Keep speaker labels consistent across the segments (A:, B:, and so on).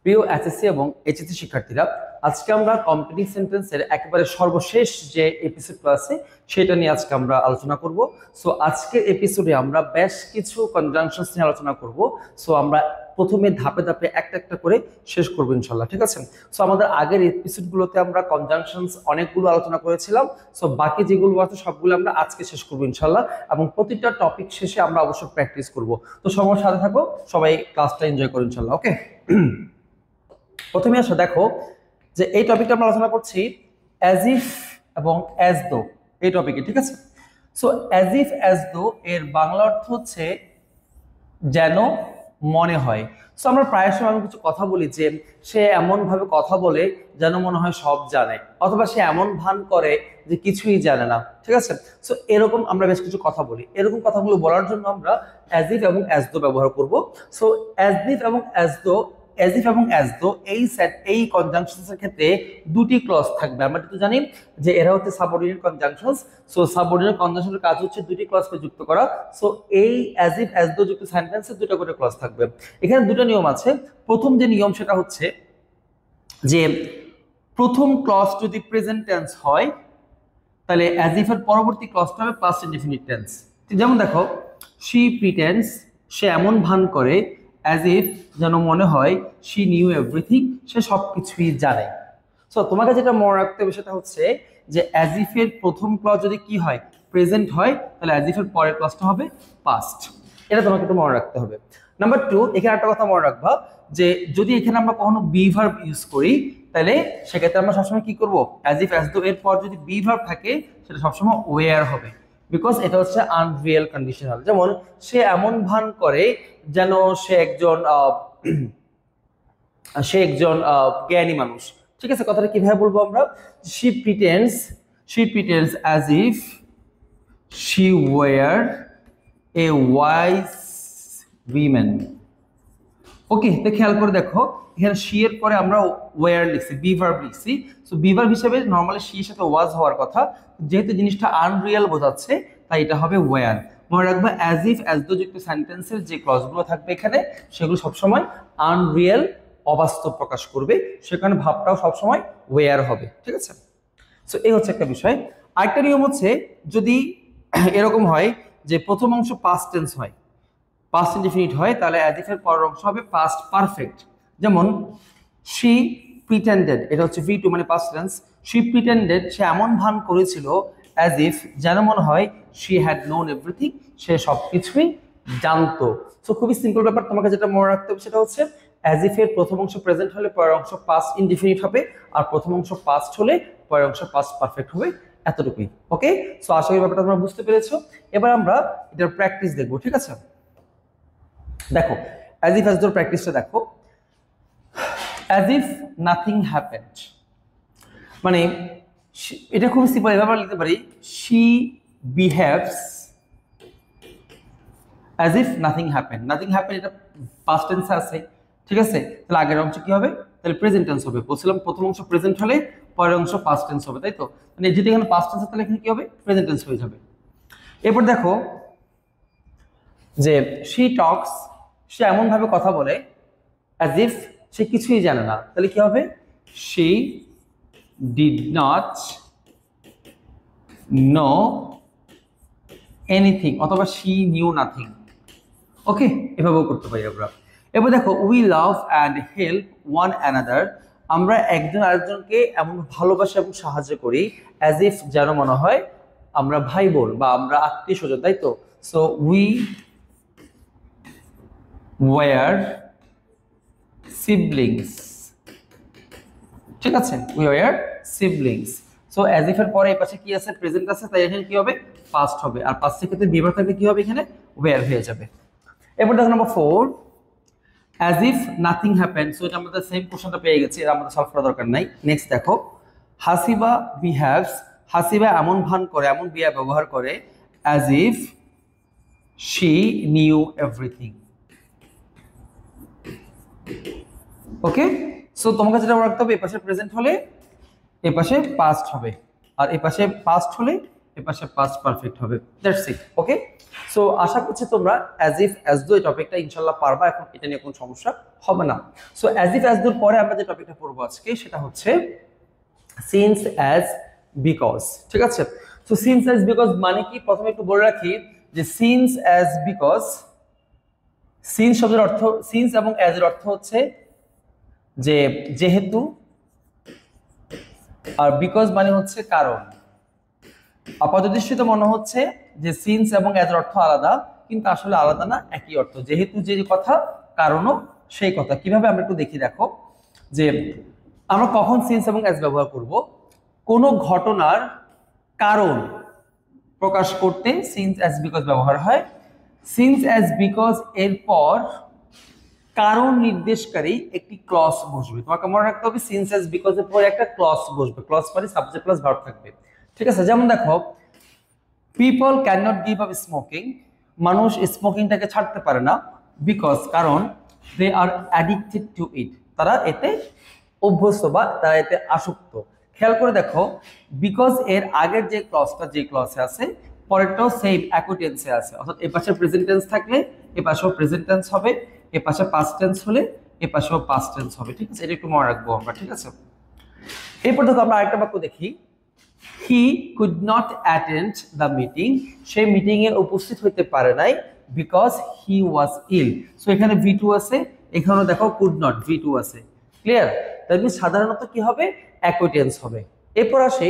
A: প্রিয় এসএসসি এবং এইচএসসি শিক্ষার্থীরা, আজকে আমরা কমপ্লিটিং সেন্টেন্সের একেবারে সর্বশেষ যে এপিসোডটা আছে সেটা নিয়ে আজকে আমরা আলোচনা করব। সো আজকের এপিসোডে আমরা বেশ কিছু কনজাংশনস নিয়ে আলোচনা করব। সো আমরা প্রথমে ধাপে ধাপে একটা একটা করে শেষ করবো ইনশাল্লাহ, ঠিক আছে? সো আমাদের আগের এপিসোডগুলোতে আমরা কনজাংশনস অনেকগুলো আলোচনা করেছিলাম। সো বাকি যেগুলো আছে সবগুলো আমরা আজকে শেষ করবো ইনশাল্লাহ, এবং প্রতিটা টপিক শেষে আমরা অবশ্যই প্র্যাকটিস করব। তো সবার সাথে থাকো, সবাই ক্লাসটা এনজয় করো ইনশাল্লাহ। ওকে, প্রথমে আসো, দেখো যে এই টপিকটা আমরা আলোচনা করছি অ্যাজ ইফ এবং অ্যাজ দো এই টপিকে, ঠিক আছে? So as if as though এর বাংলা অর্থ হচ্ছে যেন মনে হয়। সো আমরা প্রায় সময় আমি কিছু কথা বলি যে সে এমন ভাবে কথা বলে যেন মনে হয় সব জানে, অথবা সে এমন ভান করে যে কিছুই জানে না, ঠিক আছে? সো এরকম আমরা বেশ কিছু কথা বলি। এরকম কথাগুলো বলার জন্য আমরা অ্যাজ ইফ এবং অ্যাজ দো ব্যবহার করব। সো অ্যাজ ইফ এবং অ্যাজ দো, অ্যাজ ইফ এবং অ্যাজ দো এই কনজাংশনসের ক্ষেত্রে দুটি ক্লজ থাকবে। আমরা কিন্তু জানি যে এরা হচ্ছে সাবঅর্ডিনেট কনজাংশনস। সো সাবঅর্ডিনেট কনজাংশনের কাজ হচ্ছে দুটি ক্লজকে যুক্ত করা। সো এই অ্যাজ ইফ অ্যাজ দো যুক্ত সেন্টেন্সে দুটো করে ক্লজ থাকবে। এখানে দুটো নিয়ম আছে। প্রথম যে নিয়ম সেটা হচ্ছে যে প্রথম ক্লজ যদি প্রেজেন্ট টেন্স হয় তাহলে অ্যাজ ইফ এর পরবর্তী ক্লজটা হবে পাস্ট ইনডিফিনিট টেন্স। যেমন দেখো, শি প্রিটেন্ডস, সে এমন ভান করে, অ্যাজ ইফ যেন মনে হয়, শি নিউ এভরিথিং, সে সবকিছুই জানে। সো তোমাকে যেটা মনে রাখতে হবে সেটা হচ্ছে যে অ্যাজ ইফ এর প্রথম ক্লজ যদি কি হয়, প্রেজেন্ট হয়, তাহলে অ্যাজ ইফ এর পরের ক্লজটা হবে পাস্ট। এটা তোমাকে একটু মনে রাখতে হবে। নাম্বার 2, এখানে একটা কথা মনে রাখবা যে যদি এখানে আমরা কখনো বি ভার্ব ইউজ করি তাহলে সেক্ষেত্রে আমরা সবসময় কি করবো, অ্যাজ ইফ অ্যাজ দো এর পর যদি বি ভার্ব থাকে সেটা সবসময় ওয়্যার হবে, বিকজ এটা হচ্ছে আনরিয়েল কন্ডিশনাল। যেমন সে এমন ভান করে যেন সে একজন জ্ঞানী মানুষ, ঠিক আছে? কথাটা কিভাবে বলবো আমরা? She pretends as if she were a wise women. Okay, তো খেয়াল করে দেখো, এখানে শি এর পরে আমরা ওয়্যার লিখছি, বি ভার্ব লিখছি। সো বি ভার্ব হিসেবে নরমালি শি এর সাথে ওয়াজ হওয়ার কথা, যেহেতু জিনিসটা আনরিয়েল বোঝাচ্ছে তাই এটা হবে ওয়্যার। মনে রাখবে অ্যাজ ইফ অ্যাজ দো যুক্ত সেন্টেন্সের যে ক্লজগুলো থাকবে এখানে সেগুলো সবসময় আনরিয়েল, অবাস্তব প্রকাশ করবে, সেখানে ভাবটাও সবসময় ওয়্যার হবে, ঠিক আছে? সো এই হচ্ছে একটা বিষয়। আরেকটা নিয়ম হচ্ছে যদি এরকম হয় যে প্রথম অংশ পাস্ট টেন্স হয়, পাস্ট ইনডিফিনিট হয়, তাহলে অ্যাজ ইফ এর পরের অংশ হবে পাস্ট পারফেক্ট। যেমন শি প্রিটেন্ডেড, এটা হচ্ছে ভি টু মানে পাস্ট টেন্স। শি প্রিটেন্ডেড, সে এমন ভান করেছিল, অ্যাজ ইফ যেন মনে হয়, শি হ্যাড নোন এভরিথিং, সে সবকিছুই জানতো। সো খুবই সিম্পল ব্যাপার, তোমাকে যেটা মনে রাখতে হবে সেটা হচ্ছে অ্যাজ ইফ এর প্রথম অংশ প্রেজেন্ট হলে পরের অংশ পাস্ট ইনডিফিনিট হবে, আর প্রথম অংশ পাস্ট হলে পরের অংশ পাস্ট পারফেক্ট হবে, এতটুকুই। ওকে, সো আশা করি ব্যাপারটা তোমরা বুঝতে পেরেছো। এবার আমরা এটার প্র্যাকটিস দেখবো, ঠিক আছে? দেখো অ্যাজ ইফ অ্যাজ দোর প্র্যাকটিসটা দেখো। অ্যাজ ইফ নাথিং হ্যাপেন্ড, মানে এটা খুব সিম্পল, এভাবে লিখতে পারি, she behaves as if nothing happened. Nothing happened এটা পাস্ট টেন্সে আছে, ঠিক আছে? তাহলে আগের অংশ কি হবে? তাহলে প্রেজেন্ট টেন্স হবে। বলছিলাম প্রথম অংশ প্রেজেন্ট হলে পরের অংশ পাস্ট টেন্স হবে, তাই তো? মানে যদি এখানে পাস্ট টেন্স তাহলে এখানে কি হবে? প্রেজেন্ট টেন্স হয়ে যাবে। এরপর দেখো যে শি টক্স, সে এমন ভাবে কথা বলে, অ্যাজ ইফ সে কিছুই জানে না, তাহলে কি হবে? She did not know anything, অথবা শি নিউ নাথিং। ওকে, এভাবেও করতে পারি আমরা। এবার দেখো we love and help one another, আমরা একজন আরেকজনকে এমন ভালোবাসা এবং সাহায্য করি, অ্যাজ ইফ যেন মনে হয় আমরা ভাই বোন বা আমরা আত্মীয় স্বজন, তাই তো? সো উই ওয়্যার সিবলিংস, ঠিক আছে? We were siblings. So as if এর পরে এই পাশে কি আছে? প্রেজেন্ট আছে, তাই এখানে কি হবে? পাস্ট হবে। আর পাস্টের ক্ষেত্রে বিভার থাকলে কি হবে? এখানে ওয়্যার হয়ে যাবে। এরপর দেখো number 4, as if nothing happened. So এটা আমাদের সেম কোশ্চেনটা পেয়ে গেছি, এটা আমাদের সলভ করা দরকার নাই। নেক্সট দেখো, হাসিবা বিহেভস, হাসিবা এমন ভান করে, এমন বিয়া ব্যবহার করে, as if she new everything. Okay, so তোমাকে যেটা রাখতে হবে, এ পাশে প্রেজেন্ট হলে এ পাশে পাস্ট হবে, আর এ পাশে পাস্ট হলে এপাশে পাস্ট পারফেক্ট হবে। That's it. ওকে, সো আশা করছি তোমরা অ্যাজ ইফ অ্যাজ দো এই টপিকটা ইনশাআল্লাহ পারবা, এখন এটা নিয়ে কোনো সমস্যা হবে না। সো অ্যাজ ইফ অ্যাজ দোর পরে আমরা যে টপিকটা পড়বো আজকে সেটা হচ্ছে সিন্স অ্যাজ বিকজ। ঠিক আছে, সো সিন্স অ্যাজ বিকজ মানে কি প্রথমে একটু বলে রাখি যে সিন্স অ্যাজ বিকজ, সিন্স শব্দের অর্থ, সিন্স এবং অ্যাজ এর অর্থ হচ্ছে যে যেহেতু, আর বিকজ মানে হচ্ছে কারণ। আপাতদৃষ্টিতে মনে হচ্ছে যে সিন্স এবং অ্যাজ এর অর্থ আলাদা, কিন্তু আসলে আলাদা না, একই অর্থ। যেহেতু যে কথা, কারণও সেই কথা। কিভাবে আমরা একটু দেখি, দেখো যে আমরা কখন সিন্স এবং অ্যাজ ব্যবহার করব। কোনো ঘটনার কারণ প্রকাশ করতে সিন্স অ্যাজ বিকজ ব্যবহার হয়। সিন্স অ্যাজ বিকজ এর পর কারণ নির্দেশকারী একটি ক্লজ বসবে। তোমাকে মনে রাখতে হবে সিন্স অ্যাজ বিকজ এর পরে একটা ক্লজ বসবে। ক্লজ মানে সাবজেক্ট প্লাস ভার্ব থাকবে। ঠিক আছে, যেমন দেখো people can not give up smoking, মানুষ স্মোকিংটাকে ছাড়তে পারে না, বিকজ কারণ দে আর অ্যাডিক্টেড টু ইট, তারা এতে অভ্যস্ত বা তারা এতে আসক্ত। খেয়াল করে দেখো বিকজ এর আগের যে ক্লজটা যে ক্লজে আছে পরেরটাও সেম একই টেন্সে আছে, অর্থাৎ এ পাশে প্রেজেন্ট টেন্স থাকলে এ পাশেও প্রেজেন্ট টেন্স হবে, এ পাশে পাস্ট টেন্স হলে এ পাশেও পাস্ট টেন্স হবে। ঠিক আছে, এটা একটু মনে রাখবো আমরা। ঠিক আছে, এরপর দেখো আমরা আরেকটা বাক্য দেখি, he could not attend the meeting, সে মিটিং এ উপস্থিত হইতে পারে নাই because he was ill. So এখানে ভি2 আছে, এখানেও দেখো কুড নট ভি2 আছে। ক্লিয়ার? তাহলে সাধারণত কি হবে, একই টেন্স হবে। এরপর আসি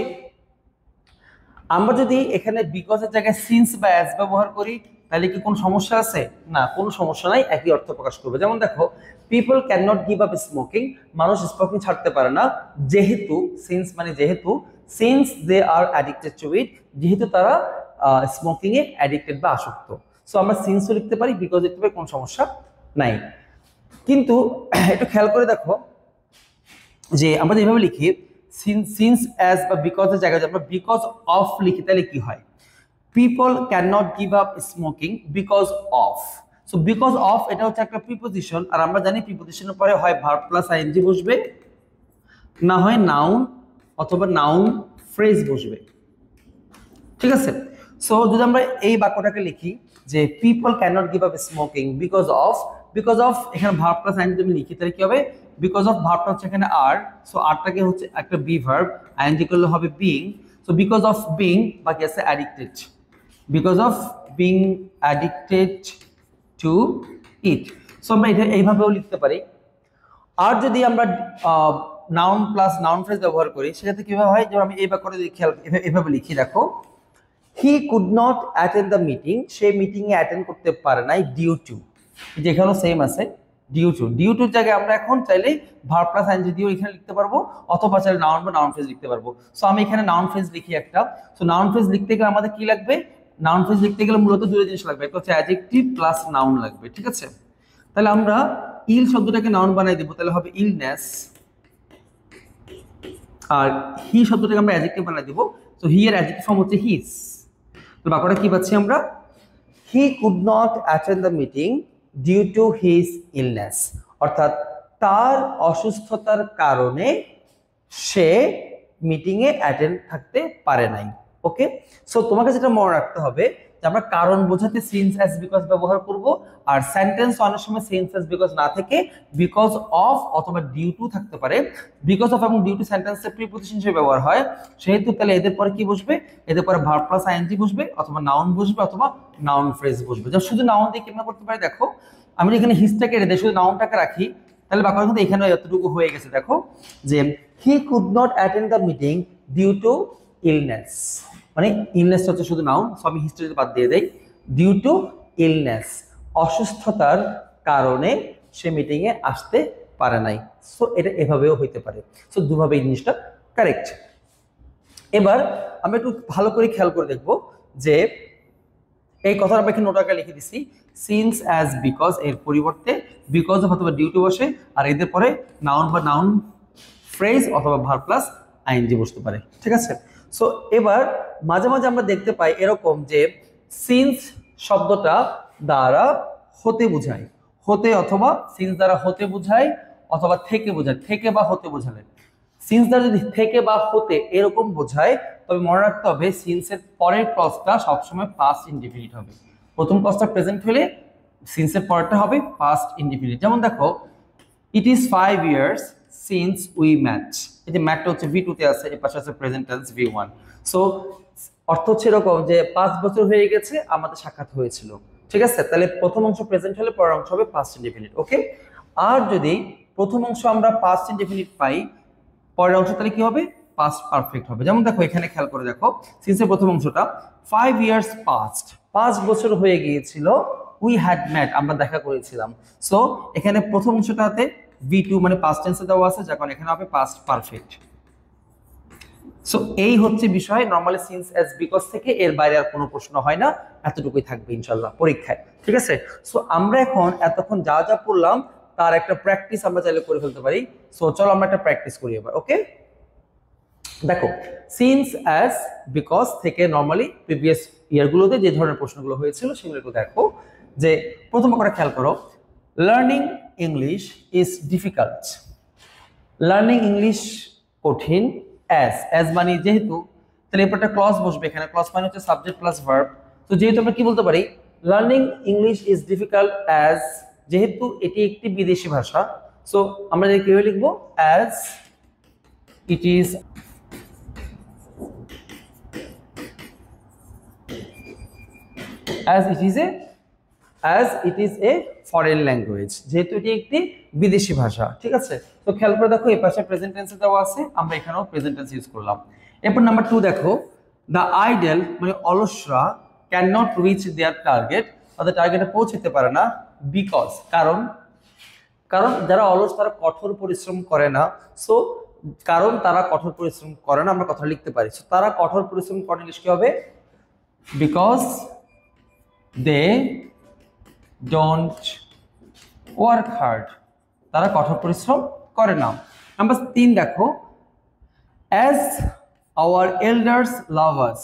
A: আমরা যদি এখানে বিকজ এর জায়গায় সিন্স বা অ্যাজ ব্যবহার করি তাহলে কি কোনো সমস্যা আছে? না, কোনো সমস্যা নাই, একই অর্থ প্রকাশ করবে। যেমন দেখো people can not give up smoking, মানুষ স্মোকিং ছাড়তে পারে না, যেহেতু সিন্স মানে যেহেতু, since they are addicted to it, যেহেতু তারা স্মোকিং এ অ্যাডিক্টেড বা আসক্ত। সো আমরা সিন্সও লিখতে পারি, বিকজ লিখতে পারি, কোনো সমস্যা নাই। কিন্তু একটু খেয়াল করে দেখো যে আমরা যেভাবে লিখি সিন্স অ্যাজ বা বিকজ এর জায়গায় আমরা বিকজ অফ লিখি তাহলে কি হয়, people can not give up smoking because of. So because of এটা হচ্ছে একটা প্রিপোজিশন, আর আমরা জানি প্রিপোজিশনের পরে হয় ভার্ব প্লাস আইএনজি বসবে, না হয় নাউন অথবা নাউন ফ্রেজ বসবে। ঠিক আছে, সো যদি আমরা এই বাক্যটাকে লিখি যে people can not give up smoking because of, because of এখানে ভার্ব প্লাস আইএনজি যদি লিখি তাহলে কি হবে, বিকজ অফ ভার্বটা হচ্ছে এখানে আর, সো আরটাকে হচ্ছে একটা বি ভার্ব, আইএনজি করলে হবে being. So because of being, বাকি আছে addicted, because of being addicted to it. So আমরা এটা এইভাবেও লিখতে পারি। আর যদি আমরা নাউন প্লাস নাউন ফ্রেজ ব্যবহার করি সেক্ষেত্রে কিভাবে হয়, যেমন আমি এই বাক্যটা যদি খেয়াল এভাবে লিখি, দেখো হি could not attend the meeting, সে মিটিং এ অ্যাটেন্ড করতে পারে নাই ডিউ টু, যেখানেও সেম আছে ডিউ টু। ডিউ টুর জায়গায় আমরা এখন চাইলে ভার্ব প্লাস আইএনজি দিয়েও এখানে লিখতে পারবো, অথবা চাইলে নাউন বা নাউন ফ্রেজ লিখতে পারবো। সো আমি এখানে নাউন ফ্রেজ লিখি একটা। সো নাউন ফ্রেজ লিখতে গেলে আমাদের কি লাগবে, নাউন ফ্রেজ লিখতে গেলে মূলত দুটো জিনিস লাগবে, একটা হচ্ছে অ্যাডজেক্টিভ প্লাস নাউন লাগবে। ঠিক আছে, তাহলে আমরা ইল শব্দটাকে নাউন বানাই দেবো, তাহলে হবে ইলনেস, আর হি শব্দটাকে আমরা অ্যাডজেক্টিভ বানাই দেবো। তো হি এর অ্যাডজেক্টিভ ফর্ম হচ্ছে হিজ। তো বাক্যটা কি পাচ্ছি আমরা, he could not attend the meeting due to his illness, অর্থাৎ তার অসুস্থতার কারণে সে মিটিং এ অ্যাটেন্ড থাকতে পারে নাই। ওকে, সো তোমাকে যেটা মনে রাখতে হবে যে আমরা কারণ বোঝাতে সিন্স অ্যাজ বিকজ ব্যবহার করব, আর সেন্টেন্স অনেক সময় সিন্স অ্যাজ বিকজ না থেকে বিকজ অফ অথবা ডিউ টু থাকতে পারে। বিকজ অফ এবং ডিউ টু সেন্টেন্সে প্রিপোজিশন হিসেবে ব্যবহার হয়, সেহেতু তাহলে এদের পরে কি বসবে, এদের পরে ভার্ব প্লাস আইএনজি বসবে, অথবা নাউন বসবে, অথবা নাউন ফ্রেজ বসবে। যা শুধু নাউন দিয়ে কেমন করতে পারে, দেখো আমি এখানে হিজটাকে রেখে শুধু নাউনটাকে রাখি তাহলে বাক্যটা কিন্তু এখানে এতটুকু হয়ে গেছে। দেখো যে he could not attend the meeting due to illness, মানে ইলনেস হচ্ছে শুধু নাউন, সো আমি হিস্ট্রি বাদ দিয়ে দেই, ডিউ টু ইলনেস, অসুস্থতার কারণে সে মিটিং এ আসতে পারে নাই। সো এটা এভাবেও হইতে পারে। সো দুভাবে এই জিনিসটা কারেক্ট। এবার আমরা একটু ভালো করে খেয়াল করে দেখব যে এই কথাটা আমরা এখানে নোটাকে লিখে দিছি, সিন্স অ্যাজ বিকজ এর পরিবর্তে বিকজ অফ অথবা ডিউ টু বসে, আর এদের পরে নাউন বা নাউন ফ্রেজ অথবা ভার্ব প্লাস আইএনজি বসতে পারে। ঠিক আছে, সো এবার মাঝে মাঝে আমরা দেখতে পাই এরকম যে সিন্স শব্দটা দ্বারা হতে বোঝায়, হতে অথবা সিন্স দ্বারা হতে বোঝায় অথবা থেকে বোঝায়, থেকে বা হতে বোঝালে। সিন্স দ্বারা যদি থেকে বা হতে এরকম বোঝায়, তবে মনে রাখতে হবে সিন্সের পরের ক্লজটা সবসময় পাস্ট ইনডিফিনিট হবে। প্রথম ক্লজটা প্রেজেন্ট হলে সিন্সের পরেরটা হবে পাস্ট ইনডিফিনিট। যেমন দেখো, it is 5 years since we met. এই যে ম্যাটটা হচ্ছে V2 তে আছে, এর পাশে আছে প্রেজেন্ট টেন্স V1। সো অর্থ হচ্ছে এরকম যে 5 বছর হয়ে গেছে আমাদের সাক্ষাৎ হয়েছিল। ঠিক আছে, তাহলে প্রথম অংশ প্রেজেন্ট হলে পরের অংশ হবে পাস্ট ইনডিফিনিট। ওকে, আর যদি প্রথম অংশ আমরা পাস্ট ইনডিফিনিট পাই, পরের অংশ তাহলে কি হবে? পাস্ট পারফেক্ট হবে। যেমন দেখো এখানে খেয়াল করে দেখো, সিন্সের প্রথম অংশটা 5 years past, 5 বছর হয়ে গিয়েছিল, উই হ্যাড ম্যাট, আমরা দেখা করেছিলাম। সো এখানে প্রথম অংশটাতে V2 মানে পাস্ট টেন্সে দেওয়া আছে, যার কারণে এখানে হবে পাস্ট পারফেক্ট। সো এই হচ্ছে বিষয়। নরমালি সিন্স অ্যাজ বিকজ থেকে এর বাইরে আর কোনো প্রশ্ন হয় না, এতটুকুই থাকবে ইনশাআল্লাহ পরীক্ষায়। ঠিক আছে, সো আমরা এখন এতক্ষণ যা যা পড়লাম তার একটা প্র্যাকটিস আমরা চাইলে করে ফেলতে পারি। সো চলো আমরা একটা প্র্যাকটিস করি এবার। ওকে, দেখো সিন্স অ্যাজ বিকজ থেকে নরমালি প্রিভিয়াস ইয়ারগুলোতে যে ধরনের প্রশ্নগুলো হয়েছিল সেগুলো একটু দেখো। যে প্রথম করে খেয়াল করো, learning English is difficult. Learning English কঠিন। অ্যাজ মানে যেহেতু, তাহলে এরপর একটা ক্লজ বসবে এখানে। ক্লজ মানে হচ্ছে সাবজেক্ট প্লাস ভার্ব। তো যেহেতু আমরা কি বলতে পারি, learning English is difficult as, যেহেতু এটি একটি বিদেশি ভাষা। সো আমরা কিভাবে লিখবো? As it is as it is a foreign language, যেহেতু এটি একটি বিদেশি ভাষা। ঠিক আছে, তো খেয়াল করে দেখো এই পাশে প্রেজেন্ট টেন্সে দেওয়া আছে, আমরা এখানেও প্রেজেন্ট টেন্স ইউজ করলাম। এরপর নাম্বার 2 দেখো, দ্য আইডল মানে অলসরা can not reach their target, তাদের টার্গেটে পৌঁছতে পারে না। বিকজ কারণ যারা অলস তারা কঠোর পরিশ্রম করে না। সো কারণ তারা কঠোর পরিশ্রম করে না, আমরা কথা লিখতে পারি। সো তারা কঠোর পরিশ্রম করে, ইংলিশ কি হবে? Because they don't work hard, তারা কঠোর পরিশ্রম করে না। নাম্বার 3 দেখো, as our elders love us,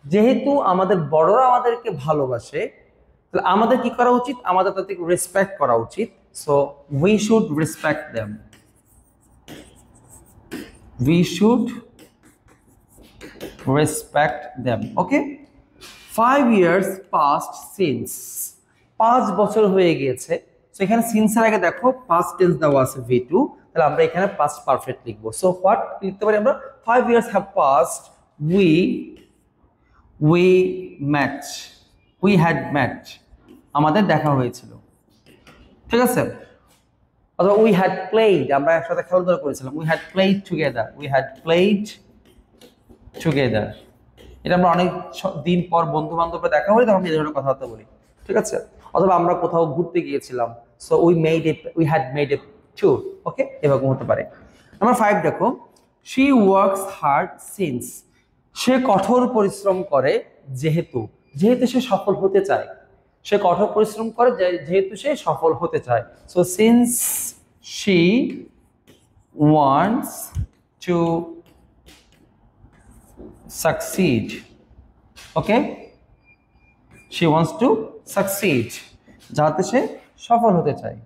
A: যেহেতু আমাদের বড়রা আমাদেরকে ভালোবাসে, তাহলে আমাদের কি করা উচিত? আমাদের তাদেরকে রেসপেক্ট করা উচিত। So we should respect them, we should respect them. Okay, 5 years past since, 5 বছর হয়ে গিয়েছে। সো এখানে সিন্সের আগে দেখো পাস্ট টেন্স দেওয়া আছে V2, তাহলে আমরা এখানে পাস্ট পারফেক্ট লিখবো। সো হোয়াট লিখতে পারি আমরা? 5 years have passed, we met, we had met, আমাদের দেখা হয়েছিল। ঠিক আছে, অথবা we had played, আমরা একসাথে খেলাধুলা করেছিলাম। we had played together, এটা আমরা অনেক দিন পর বন্ধু বান্ধবরা দেখা হলে তখন এই ধরনের কথাবার্তা বলি। ঠিক আছে, অথবা আমরা কোথাও ঘুরতে গিয়েছিলাম। So we had made a tour. Okay, এরকম হতে পারে। নাম্বার 5 দেখো, শি ওয়ার্কস হার্ড সিন্স, সে কঠোর পরিশ্রম করে যেহেতু সে সফল হতে চায়। সে কঠোর পরিশ্রম করে যেহেতু সে সফল হতে চায়। So since she wants to succeed, okay, she wants to succeed, যাতে সে সফল হতে চায়।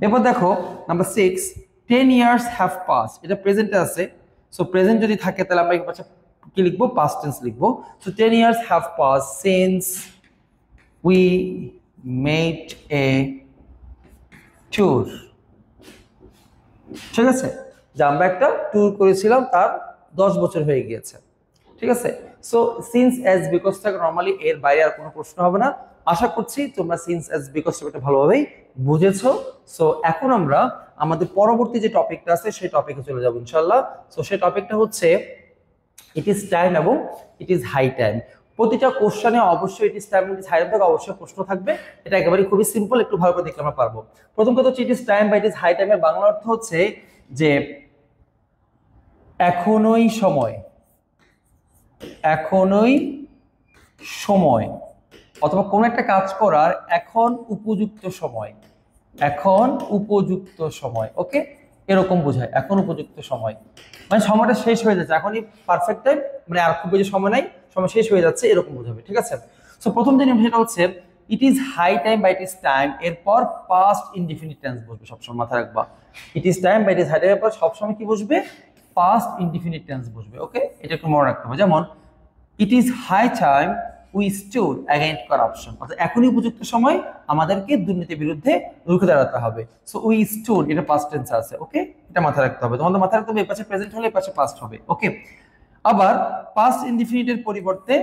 A: এরপর দেখো নাম্বার 6, 10 years have passed, এটা প্রেজেন্টে আছে। সো প্রেজেন্ট যদি থাকে তাহলে আমরা কি লিখবো? পাস্ট টেন্স লিখবো। So 10 years have passed since we made a tour, ঠিক আছে, যে আমরা একটা ট্যুর করেছিলাম, তার 10 বছর হয়ে গিয়েছে। ঠিক আছে, সো সিন্স অ্যাজ বিকজ থেকে নরমালি এর বাইরে আর কোনো প্রশ্ন হবে না। আশা করছি তোমরা সিন্স অ্যাজ বিকজ থেকে ভালোভাবেই বুঝেছো। সো এখন আমরা আমাদের পরবর্তী যে টপিকটা আছে সেই টপিকে চলে যাবো ইনশাআল্লাহ। সো সেই টপিকটা হচ্ছে ইট ইজ টাইম এবং ইট ইজ হাই টাইম। প্রতিটা কোশ্চেনে অবশ্যই it is time it is high time থেকে অবশ্যই প্রশ্ন থাকবে। এটা একেবারে খুবই সিম্পল, একটু ভালো করে দেখলে আমরা পারবো। প্রথম কথা হচ্ছে ইট ইজ টাইম বা ইট ইজ হাই টাইমের বাংলা অর্থ হচ্ছে যে এখনই সময়, অথবা কোনো একটা কাজ করার এখন উপযুক্ত সময়, ওকে, এরকম বোঝায়। এখন উপযুক্ত সময় মানে সময়টা শেষ হয়ে যাচ্ছে, এখনই পারফেক্ট টাইম, মানে আর খুব বেশি সময় নাই, সময় শেষ হয়ে যাচ্ছে, এরকম বোঝাবে। ঠিক আছে, সো প্রথম যে নিয়ম সেটা হচ্ছে ইট ইজ হাই টাইম বা ইট ইজ টাইম এরপর পাস্ট ইনডিফিনিট টেন্স বসবে, সবসময় মাথায় রাখবা। ইট ইজ টাইম বা ইট ইজ হাই টাইম এরপর সবসময় কি বসবে? পাস্ট ইনডিফিনিট টেন্স বসবে। ওকে, এটা একটু মনে রাখতে হবে। যেমন it is high time we stood against corruption, অর্থাৎ এখনই উপযুক্ত সময় আমাদেরকে দুর্নীতির বিরুদ্ধে রুখে দাঁড়াতে হবে। সো উই স্টুড, এটা পাস্ট টেন্স আছে। ওকে, এটা মাথায় রাখতে হবে। তোমাদের মাথায় রাখতে হবে এই পাশে প্রেজেন্ট হলে এই পাশে পাস্ট হবে। ওকে, আবার পাস্ট ইনডিফিনিটের পরিবর্তে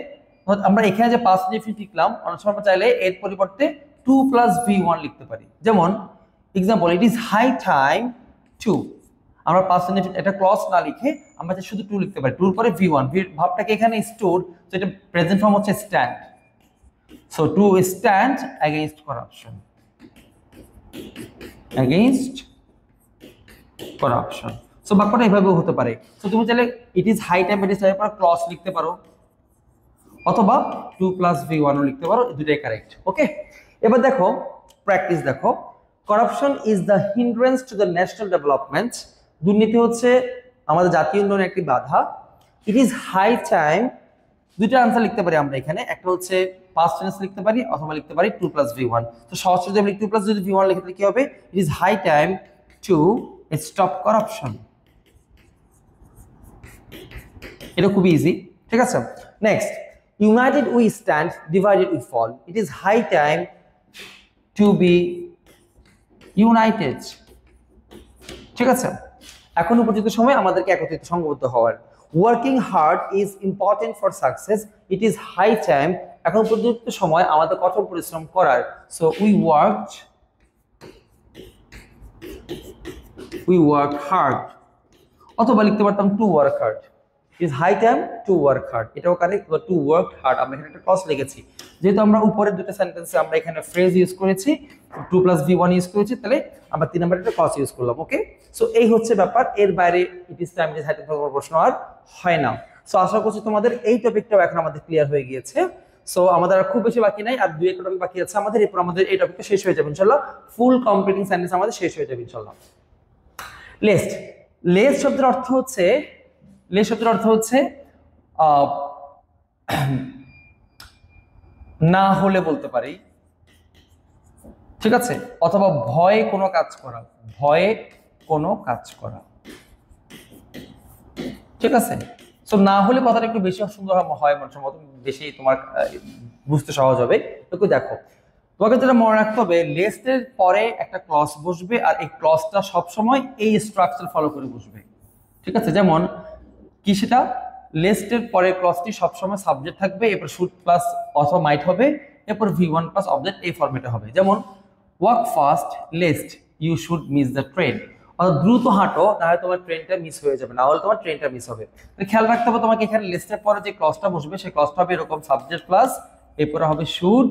A: আমরা এখানে যে পাস্ট ইনডিফিনিট লিখলাম, অনেক সময় আমরা চাইলে এর পরিবর্তে 2 + V1 লিখতে পারি। যেমন example, it is high time to, আমরা পাস্ট ইনডিফিনিট এটা ক্লজ না লিখে আমরা শুধু 2 লিখতে পারি। 2 এর পরে V1, ভাবটাকে এখানে স্টোর, তো এটা প্রেজেন্ট ফর্ম হচ্ছে stand. So to stand against corruption, against corruption. So বাক্যটা এভাবেও হতে পারে। সো তুমি চাইলে it is high time it is time পর ক্লজ লিখতে পারো, অথবা 2 + V1 ও লিখতে পারো, দুটোই কারেক্ট। ওকে, এবার দেখো প্র্যাকটিস দেখো। Corruption is the hindrance to the national development, দুর্নীতি হচ্ছে আমাদের জাতীয় উন্নয়নের একটি বাধা। ইট ইজ হাই টাইম, দুইটা আনসার লিখতে পারি আমরা এখানে, একটা হচ্ছে পাস্ট টেন্স লিখতে পারি অথবা লিখতে পারি 2 + V1। তো সহজ যদি আমরা 2 + V1 লিখে তাহলে কি হবে? It is high time to stop corruption. এটা খুব ইজি, ঠিক আছে। Next, united we stand, divided we fall. It is high time to be united, ঠিক আছে। এখন উপযুক্ত সময় আমাদেরকে একত্রিত সংঘবদ্ধ হওয়ার। Working hard is important for success. It is high time, এখন উপযুক্ত সময় আমাদের কঠোর পরিশ্রম করার। সো উই ওয়ার্ক হার্ড, অথবা লিখতে পারতাম to work hard. It is high time to work hard, এটাও কারেক্ট। টু ওয়ার্ক হার্ড, আমরা এখানে একটা ক্লজ লিখেছি, যেহেতু আমরা উপরের দুটো সেন্টেন্সে আমরা এখানে ফ্রেজ ইউজ করেছি, 2 + V1 ইউজ করেছি, তাহলে আমরা 3 নম্বরে একটা ক্লজ ইউজ করলাম। ওকে, সো এই হচ্ছে ব্যাপার। এর বাইরে it is time it is high time প্রশ্ন আর হয় না। সো আশা করছি তোমাদের এই টপিকটাও এখন আমাদের ক্লিয়ার হয়ে গিয়েছে। সো আমাদের আর খুব বেশি বাকি নাই, আর 2-1 টপিক বাকি আছে আমাদের, এরপর আমাদের এই টপিকটা শেষ হয়ে যাবে ইনশাআল্লাহ। ফুল কমপ্লিটিং সেন্টেন্স আমাদের শেষ হয়ে যাবে ইনশাআল্লাহ। লেস্ট, লেস্ট শব্দের অর্থ হচ্ছে, লেস্ট শব্দের অর্থ হচ্ছে না হলে বলতে পারি, ঠিক আছে, অথবা ভয়ে কোনো কাজ করা, ভয়ে কোনো কাজ করা, ঠিক আছে। সো না হলে কথাটা একটু বেশি সুন্দর হয়, মানুষের মতো বেশি তোমার বুঝতে সহজ হবে। একটু দেখো, তোমাকে যেটা মনে রাখতে হবে, লেস্টের পরে একটা ক্লজ বসবে, আর এই ক্লজটা সবসময় এই স্ট্রাকচার ফলো করে বসবে, ঠিক আছে। যেমন কি সেটা, লেস্টের পরে ক্লজটি সবসময় সাবজেক্ট থাকবে, এরপর শুড প্লাস অথবা মাইট হবে, এরপর V1 + অবজেক্ট, এই ফরম্যাটে হবে। যেমন walk fast lest you should miss the train, অর্থাৎ দ্রুত হাঁটো, তাহলে তোমার ট্রেনটা মিস হয়ে যাবে, না হলে তোমার ট্রেনটা মিস হবে। খেয়াল রাখতে হবে তোমাকে, এখানে লেস্টের পরে যে ক্লজটা বসবে সেই ক্লজটা হবে এরকম, সাবজেক্ট প্লাস এরপরে হবে শুড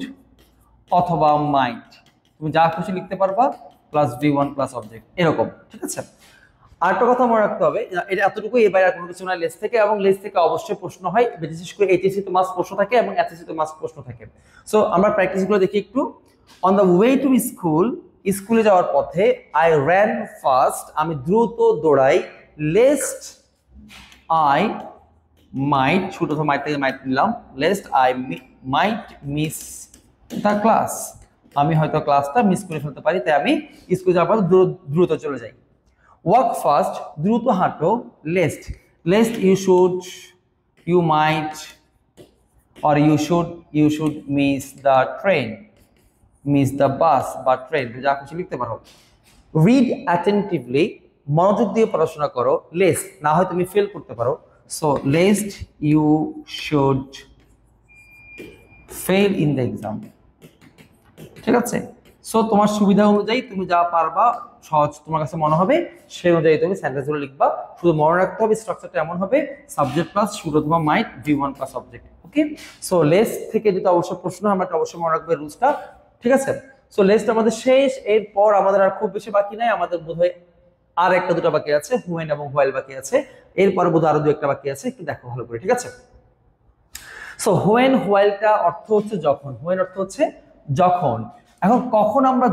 A: অথবা মাইট, তুমি যা খুশি লিখতে পারবা, প্লাস V1 + অবজেক্ট, এরকম, ঠিক আছে। আরেকটা কথা মনে রাখতে হবে, এটা এতটুকু, এর বাইরে আর কোনো কিছু না লেস থেকে, এবং লেস থেকে অবশ্যই প্রশ্ন হয়, বিশেষ করে এইচএসসি তে মাস্ট প্রশ্ন থাকে এবং এসএসসি তে মাস্ট প্রশ্ন থাকে। সো আমরা প্র্যাকটিসগুলো দেখি একটু। On the way to school, স্কুলে যাওয়ার পথে, আই র্যান ফাস্ট, আমি দ্রুত দৌড়াই, লেস্ট আই মাইট, ছোট অথবা মাইট থেকে মাইট নিলাম, lest I might miss the class, আমি হয়তো ক্লাসটা মিস করে ফেলতে পারি, তাই আমি স্কুলে যাওয়ার পথে দ্রুত চলে যাই। ওয়াক ফাস্ট, দ্রুত হাঁটো, lest, lest you might or you should miss the train, miss the bus বা ট্রেন, যা খুশি লিখতে পারো। রিড অ্যাটেন্টিভলি, মনোযোগ দিয়ে পড়াশোনা করো, লেস্ট, না হয় তুমি ফেল করতে পারো, so lest you should fail in the exam, ঠিক আছে। সো তোমার সুবিধা অনুযায়ী তুমি যা পারবা, সহজ তোমার কাছে মনে হবে, সেই অনুযায়ী তুমি সেন্টেন্সগুলো লিখবা। শুধু মনে রাখতে হবে স্ট্রাকচারটা এমন হবে, সাবজেক্ট প্লাস শুড অথবা মাইট, V1 + অবজেক্ট। ওকে, সো লেস থেকে যদি অবশ্যই প্রশ্ন, আমরা অবশ্যই মনে রাখবো রুলসটা, ঠিক আছে। সো লেস্ট আমাদের শেষ, এরপর আমাদের আর খুব বেশি বাকি নাই, আমাদের বোধহয় আর একটা দুটো বাকি আছে, হুয়েন এবং হোয়াইল বাকি আছে, এরপর বোধহয় আরো 2-1টা বাকি আছে, একটু দেখো ভালো করে, ঠিক আছে। সো হোয়েন হোয়াইলটা অর্থ হচ্ছে যখন, হোয়েন অর্থ হচ্ছে যখন। এখন কখন আমরা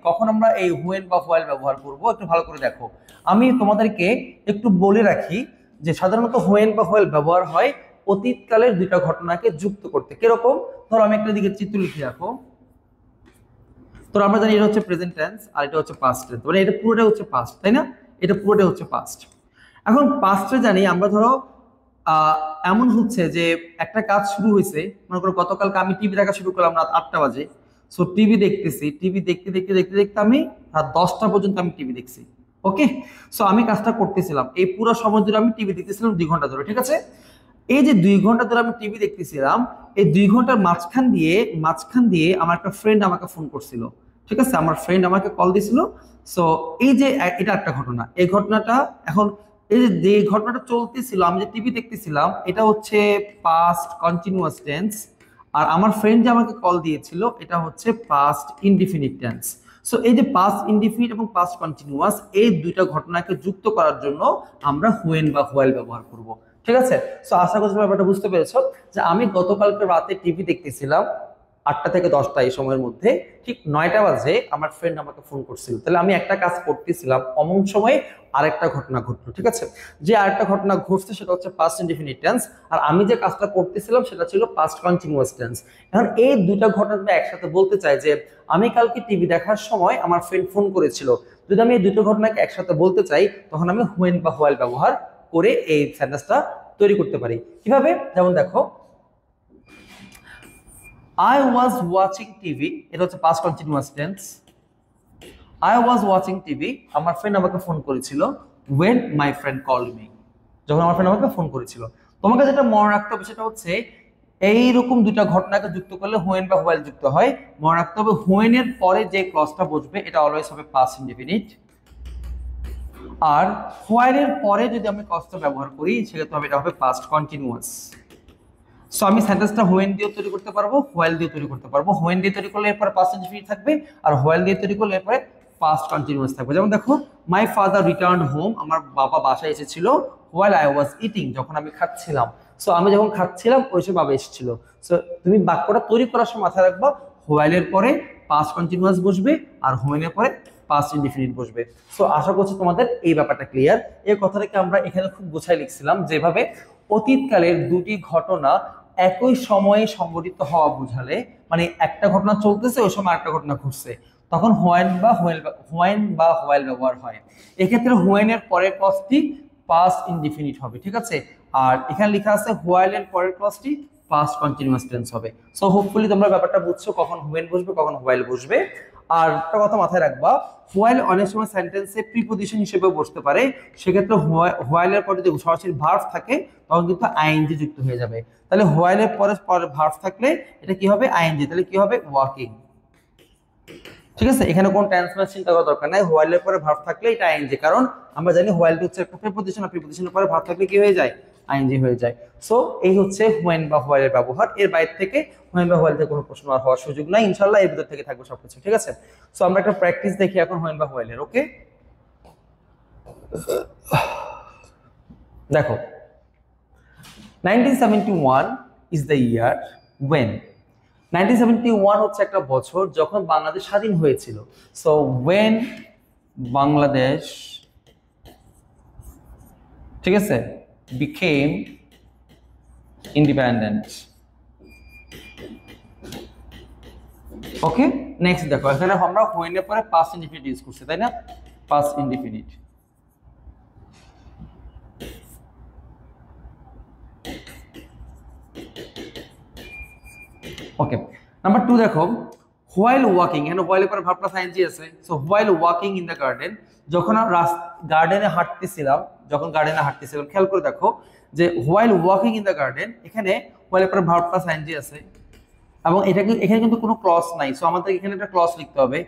A: কখন আমরা এই হোয়েন বা হোয়াইল ব্যবহার করব, একটু ভালো করে দেখো। আমি তোমাদেরকে একটু বলে রাখি যে সাধারণত হোয়েন বা হোয়াইল ব্যবহার হয় অতীতকালের দুইটা ঘটনাকে যুক্ত করতে। কিরকম, ধরো আমি একটা দিকে চিত্র লিখে রাখো, তো আমরা জানি এটা হচ্ছে প্রেজেন্ট টেন্স আর এটা হচ্ছে পাস্ট টেন্স, মানে এটা পুরোটাই হচ্ছে পাস্ট, তাই না? এটা পুরোটাই হচ্ছে পাস্ট। এখন পাস্টে জানি আমরা, ধরো এমন হচ্ছে যে একটা কাজ শুরু হয়েছে, মনে করো গতকালকে আমি টিভি দেখা শুরু করলাম রাত 8টা বাজে। সো টিভি দেখতেছি, টিভি দেখতে দেখতে দেখতে দেখতে আমি রাত 10টা পর্যন্ত আমি টিভি দেখছি। ওকে, সো আমি কাজটা করতেছিলাম, এই পুরো সময় ধরে আমি টিভি দেখতেছিলাম 2 ঘন্টা ধরে, ঠিক আছে? এই যে 2 ঘন্টা ধরে আমি টিভি দেখতেছিলাম, এই 2 ঘন্টার মাঝখান দিয়ে আমার একটা ফ্রেন্ড আমাকে ফোন করছিল, ঠিক আছে? আমার ফ্রেন্ড আমাকে কল দিছিল। সো এই যে এটা একটা ঘটনা, এই ঘটনাটা এখন, এই যে ঘটনাটা চলতেছিল, আমি যে টিভি দেখতেছিলাম, এটা হচ্ছে পাস্ট কন্টিনিউয়াস টেন্স। আর আমার ফ্রেন্ড যে আমাকে কল দিয়েছিল, এটা হচ্ছে পাস্ট ইনডিফিনিট টেন্স। সো এই যে পাস্ট ইনডিফিনিট এবং পাস্ট কন্টিনিউয়াস, এই দুইটা ঘটনাকে যুক্ত করার জন্য আমরা হোয়েন বা হোয়াইল ব্যবহার করব, ঠিক আছে? সো আশা করছি ব্যাপারটা বুঝতে পেরেছো যে আমি গতকালকে রাতে টিভি দেখতেছিলাম 8টা থেকে 10টা এই সময়ের মধ্যে, ঠিক 9টা বাজে আমার ফ্রেন্ড আমাকে ফোন করছিল। তাহলে আমি একটা কাজ করতেছিলাম, অমন সময় আরেকটা ঘটনা ঘটলো, ঠিক আছে? যে আরেকটা ঘটনা ঘটছে সেটা হচ্ছে পাস্ট ইনডিফিনিট টেন্স, আর আমি যে কাজটা করতেছিলাম সেটা ছিল পাস্ট কন্টিনিউয়াস টেন্স। এখন এই দুইটা ঘটনা একসাথে বলতে চাই যে আমি কালকে টিভি দেখার সময় আমার ফ্রেন্ড ফোন করেছিল, যদি আমি এই দুটো ঘটনাকে একসাথে বলতে চাই তখন আমি হোয়েন বা হোয়াইল ব্যবহার করে এই সেন্টেন্সটা তৈরি করতে পারি। কিভাবে? যেমন দেখো, I was watching TV, এটা হচ্ছে past continuous tense. I was watching TV, আমার ফ্রেন্ড আমাকে ফোন করেছিল when my friend called me, যখন আমার ফ্রেন্ড আমাকে ফোন করেছিল। তোমাকে যেটা মনে রাখতে হবে সেটা হচ্ছে এইরকম দুইটা ঘটনাকে যুক্ত করলে হোয়েন বা হোয়াইল যুক্ত হয়। মনে রাখতে হবে হোয়েন এর পরে যে ক্লজটা বসবে এটা অলওয়েজ হবে পাস্ট ইনডিফিনিট, আর হোয়াইল এর পরে যদি আমি ক্লজটা ব্যবহার করি সেক্ষেত্রে হবে এটা হবে পাস্ট কন্টিনিউয়াস। সো আমি সেন্টেন্সটা হোয়েন দিয়ে তৈরি করতে পারবো, হোয়াইল দিয়ে তৈরি করতে পারবো। হোয়েন দিয়ে তৈরি করলে এরপরে পাস্ট ইনডিফিনিট থাকবে, আর হোয়াইল দিয়ে তৈরি করলে এরপরে পাস্ট কন্টিনিউয়াস থাকবে। যেমন দেখো, মাই ফাদার রিটার্নড হোম, আমার বাবা বাসায় এসেছিল হোয়াইল আই ওয়াজ ইটিং, যখন আমি খাচ্ছিলাম। সো আমি যখন খাচ্ছিলাম ওই সময় বাবা এসেছিল। সো তুমি বাক্যটা তৈরি করার সময় মাথায় রাখবা হোয়াইলের পরে পাস্ট কন্টিনিউয়াস বসবে আর হোয়েনের পরে পাস্ট ইনডিফিনিট বসবে। সো আশা করছি তোমাদের এই ব্যাপারটা ক্লিয়ার। এই কথাটাকে আমরা এখানে খুব গোছায় লিখছিলাম, যেভাবে অতীতকালের দুটি ঘটনা একই সময়ে সংঘটিত হওয়া বোঝালে, মানে একটা ঘটনা চলতেছে ওই সময় একটা ঘটনা ঘটছে, তখন হোয়েন বা হোয়াইল ব্যবহার হয়। এক্ষেত্রে হোয়েনের পরের ক্লজটি পাস্ট ইনডিফিনিট হবে, ঠিক আছে? আর এখানে লেখা আছে হোয়াইলের পরের ক্লজটি পাস্ট কন্টিনিউয়াস টেন্স হবে। সো হোপফুলি তোমরা ব্যাপারটা বুঝছো কখন হোয়েন বসবে কখন হোয়াইল বসবে। আর একটা কথা মাথায় রাখবা, হোয়াইল অনেক সময় সেন্টেন্সে প্রিপোজিশন হিসেবে বসতে পারে। সেক্ষেত্রে হোয়াইলের পরে যদি সরাসরি ভার্ব থাকে তখন কিন্তু আইএনজি যুক্ত হয়ে যাবে। তাহলে হোয়াইলের পরে ভার্ব থাকলে এটা কি হবে? আইএনজি। তাহলে কি হবে? ওয়াকিং। ঠিক আছে, এখানে কোন টেন্স চিন্তা করার দরকার নাই। হোয়াইলের পরে ভার্ব থাকলে এটা আইএনজি, কারণ আমরা জানি হোয়াইলটা হচ্ছে একটা প্রিপোজিশন, আর প্রিপোজিশনের পরে ভার্ব থাকলে কি হয়ে যায়? আইএনজি হয়ে যায়। সো এই হচ্ছে হোয়েন বা হোয়াইলের ব্যবহার। এর বাইরে থেকে হোয়েন বা হোয়াইল থেকে কোনো প্রশ্ন আর হওয়ার সুযোগ নাই, ইনশাআল্লাহ এর ভিতর থেকে থাকবে সবকিছু, ঠিক আছে? সো আমরা একটা প্র্যাকটিস দেখি এখন হোয়েন বা হোয়াইলের। ওকে, দেখো, 1971 is the year when, 1971 হচ্ছে একটা বছর যখন বাংলাদেশ স্বাধীন হয়েছিল। সো when বাংলাদেশ, ঠিক আছে, became independent. ওকে, নেক্সট দেখো, এখানে আমরা when এর পরে past indefinite ইউজ করছি, তাই না? past indefinite। ওকে, নাম্বার 2 দেখো, while walking, এখানে while এর পরে ভার্ব প্লাস আইএনজি আছে। So while walking in the garden, যখন গার্ডেনে হাঁটতেছিলাম, খেয়াল করে দেখো যে while walking in the garden, এখানে while এর পরে ভার্ব প্লাস আইএনজি আছে এবং এখানে কিন্তু কোনো ক্লজ নাই। সো আমাদের এখানে একটা ক্লজ লিখতে হবে,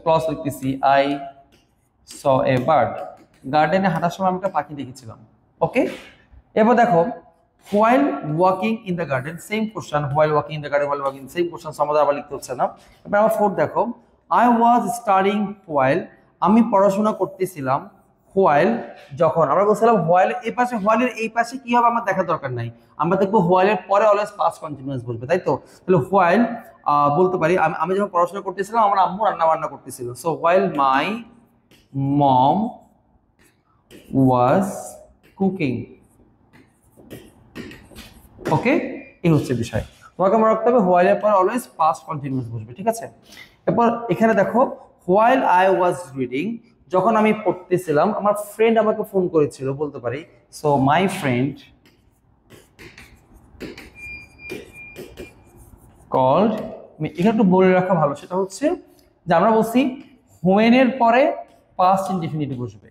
A: ক্লজ লিখতেছি, আই স এ বার্ড, গার্ডেনে হাঁটার সময় আমি একটা পাখি দেখেছিলাম। ওকে, এবার দেখো while walking in the garden, same question, while walking in the garden, while walking, same question, আমাদের আবার লিখতে হচ্ছে না। এবার আমার 4 দেখো, I was studying while, আমি পড়াশোনা করতেছিলাম while, যখন আমরা বলছিলাম while এই পাশে, while এর এই পাশে কি হবে আমার দেখার দরকার নাই, আমরা দেখবো while এর পরে অলওয়েজ পাস্ট কন্টিনিউয়াস বলবে, তাই তো? তাহলে while বলতে পারি আমি যখন পড়াশোনা করতেছিলাম আমার আম্মু রান্না বান্না করতেছিল। So while my mom was cooking। ওকে, এই হচ্ছে বিষয়। তোমাকে মনে রাখতে হবে হোয়াইল এর পর অলওয়েজ পাস্ট কন্টিনিউয়াস বসবে, ঠিক আছে। এরপর এখানে দেখো হোয়াইল আই ওয়াজ রিডিং, যখন আমি পড়তেছিলাম আমার ফ্রেন্ড আমাকে ফোন করেছিল বলতে পারি। So my friend called me. এখানে একটু বলে রাখা ভালো, সেটা হচ্ছে যে আমরা বলছি হোয়েন এর পরে পাস্ট ইনডিফিনিট বসবে,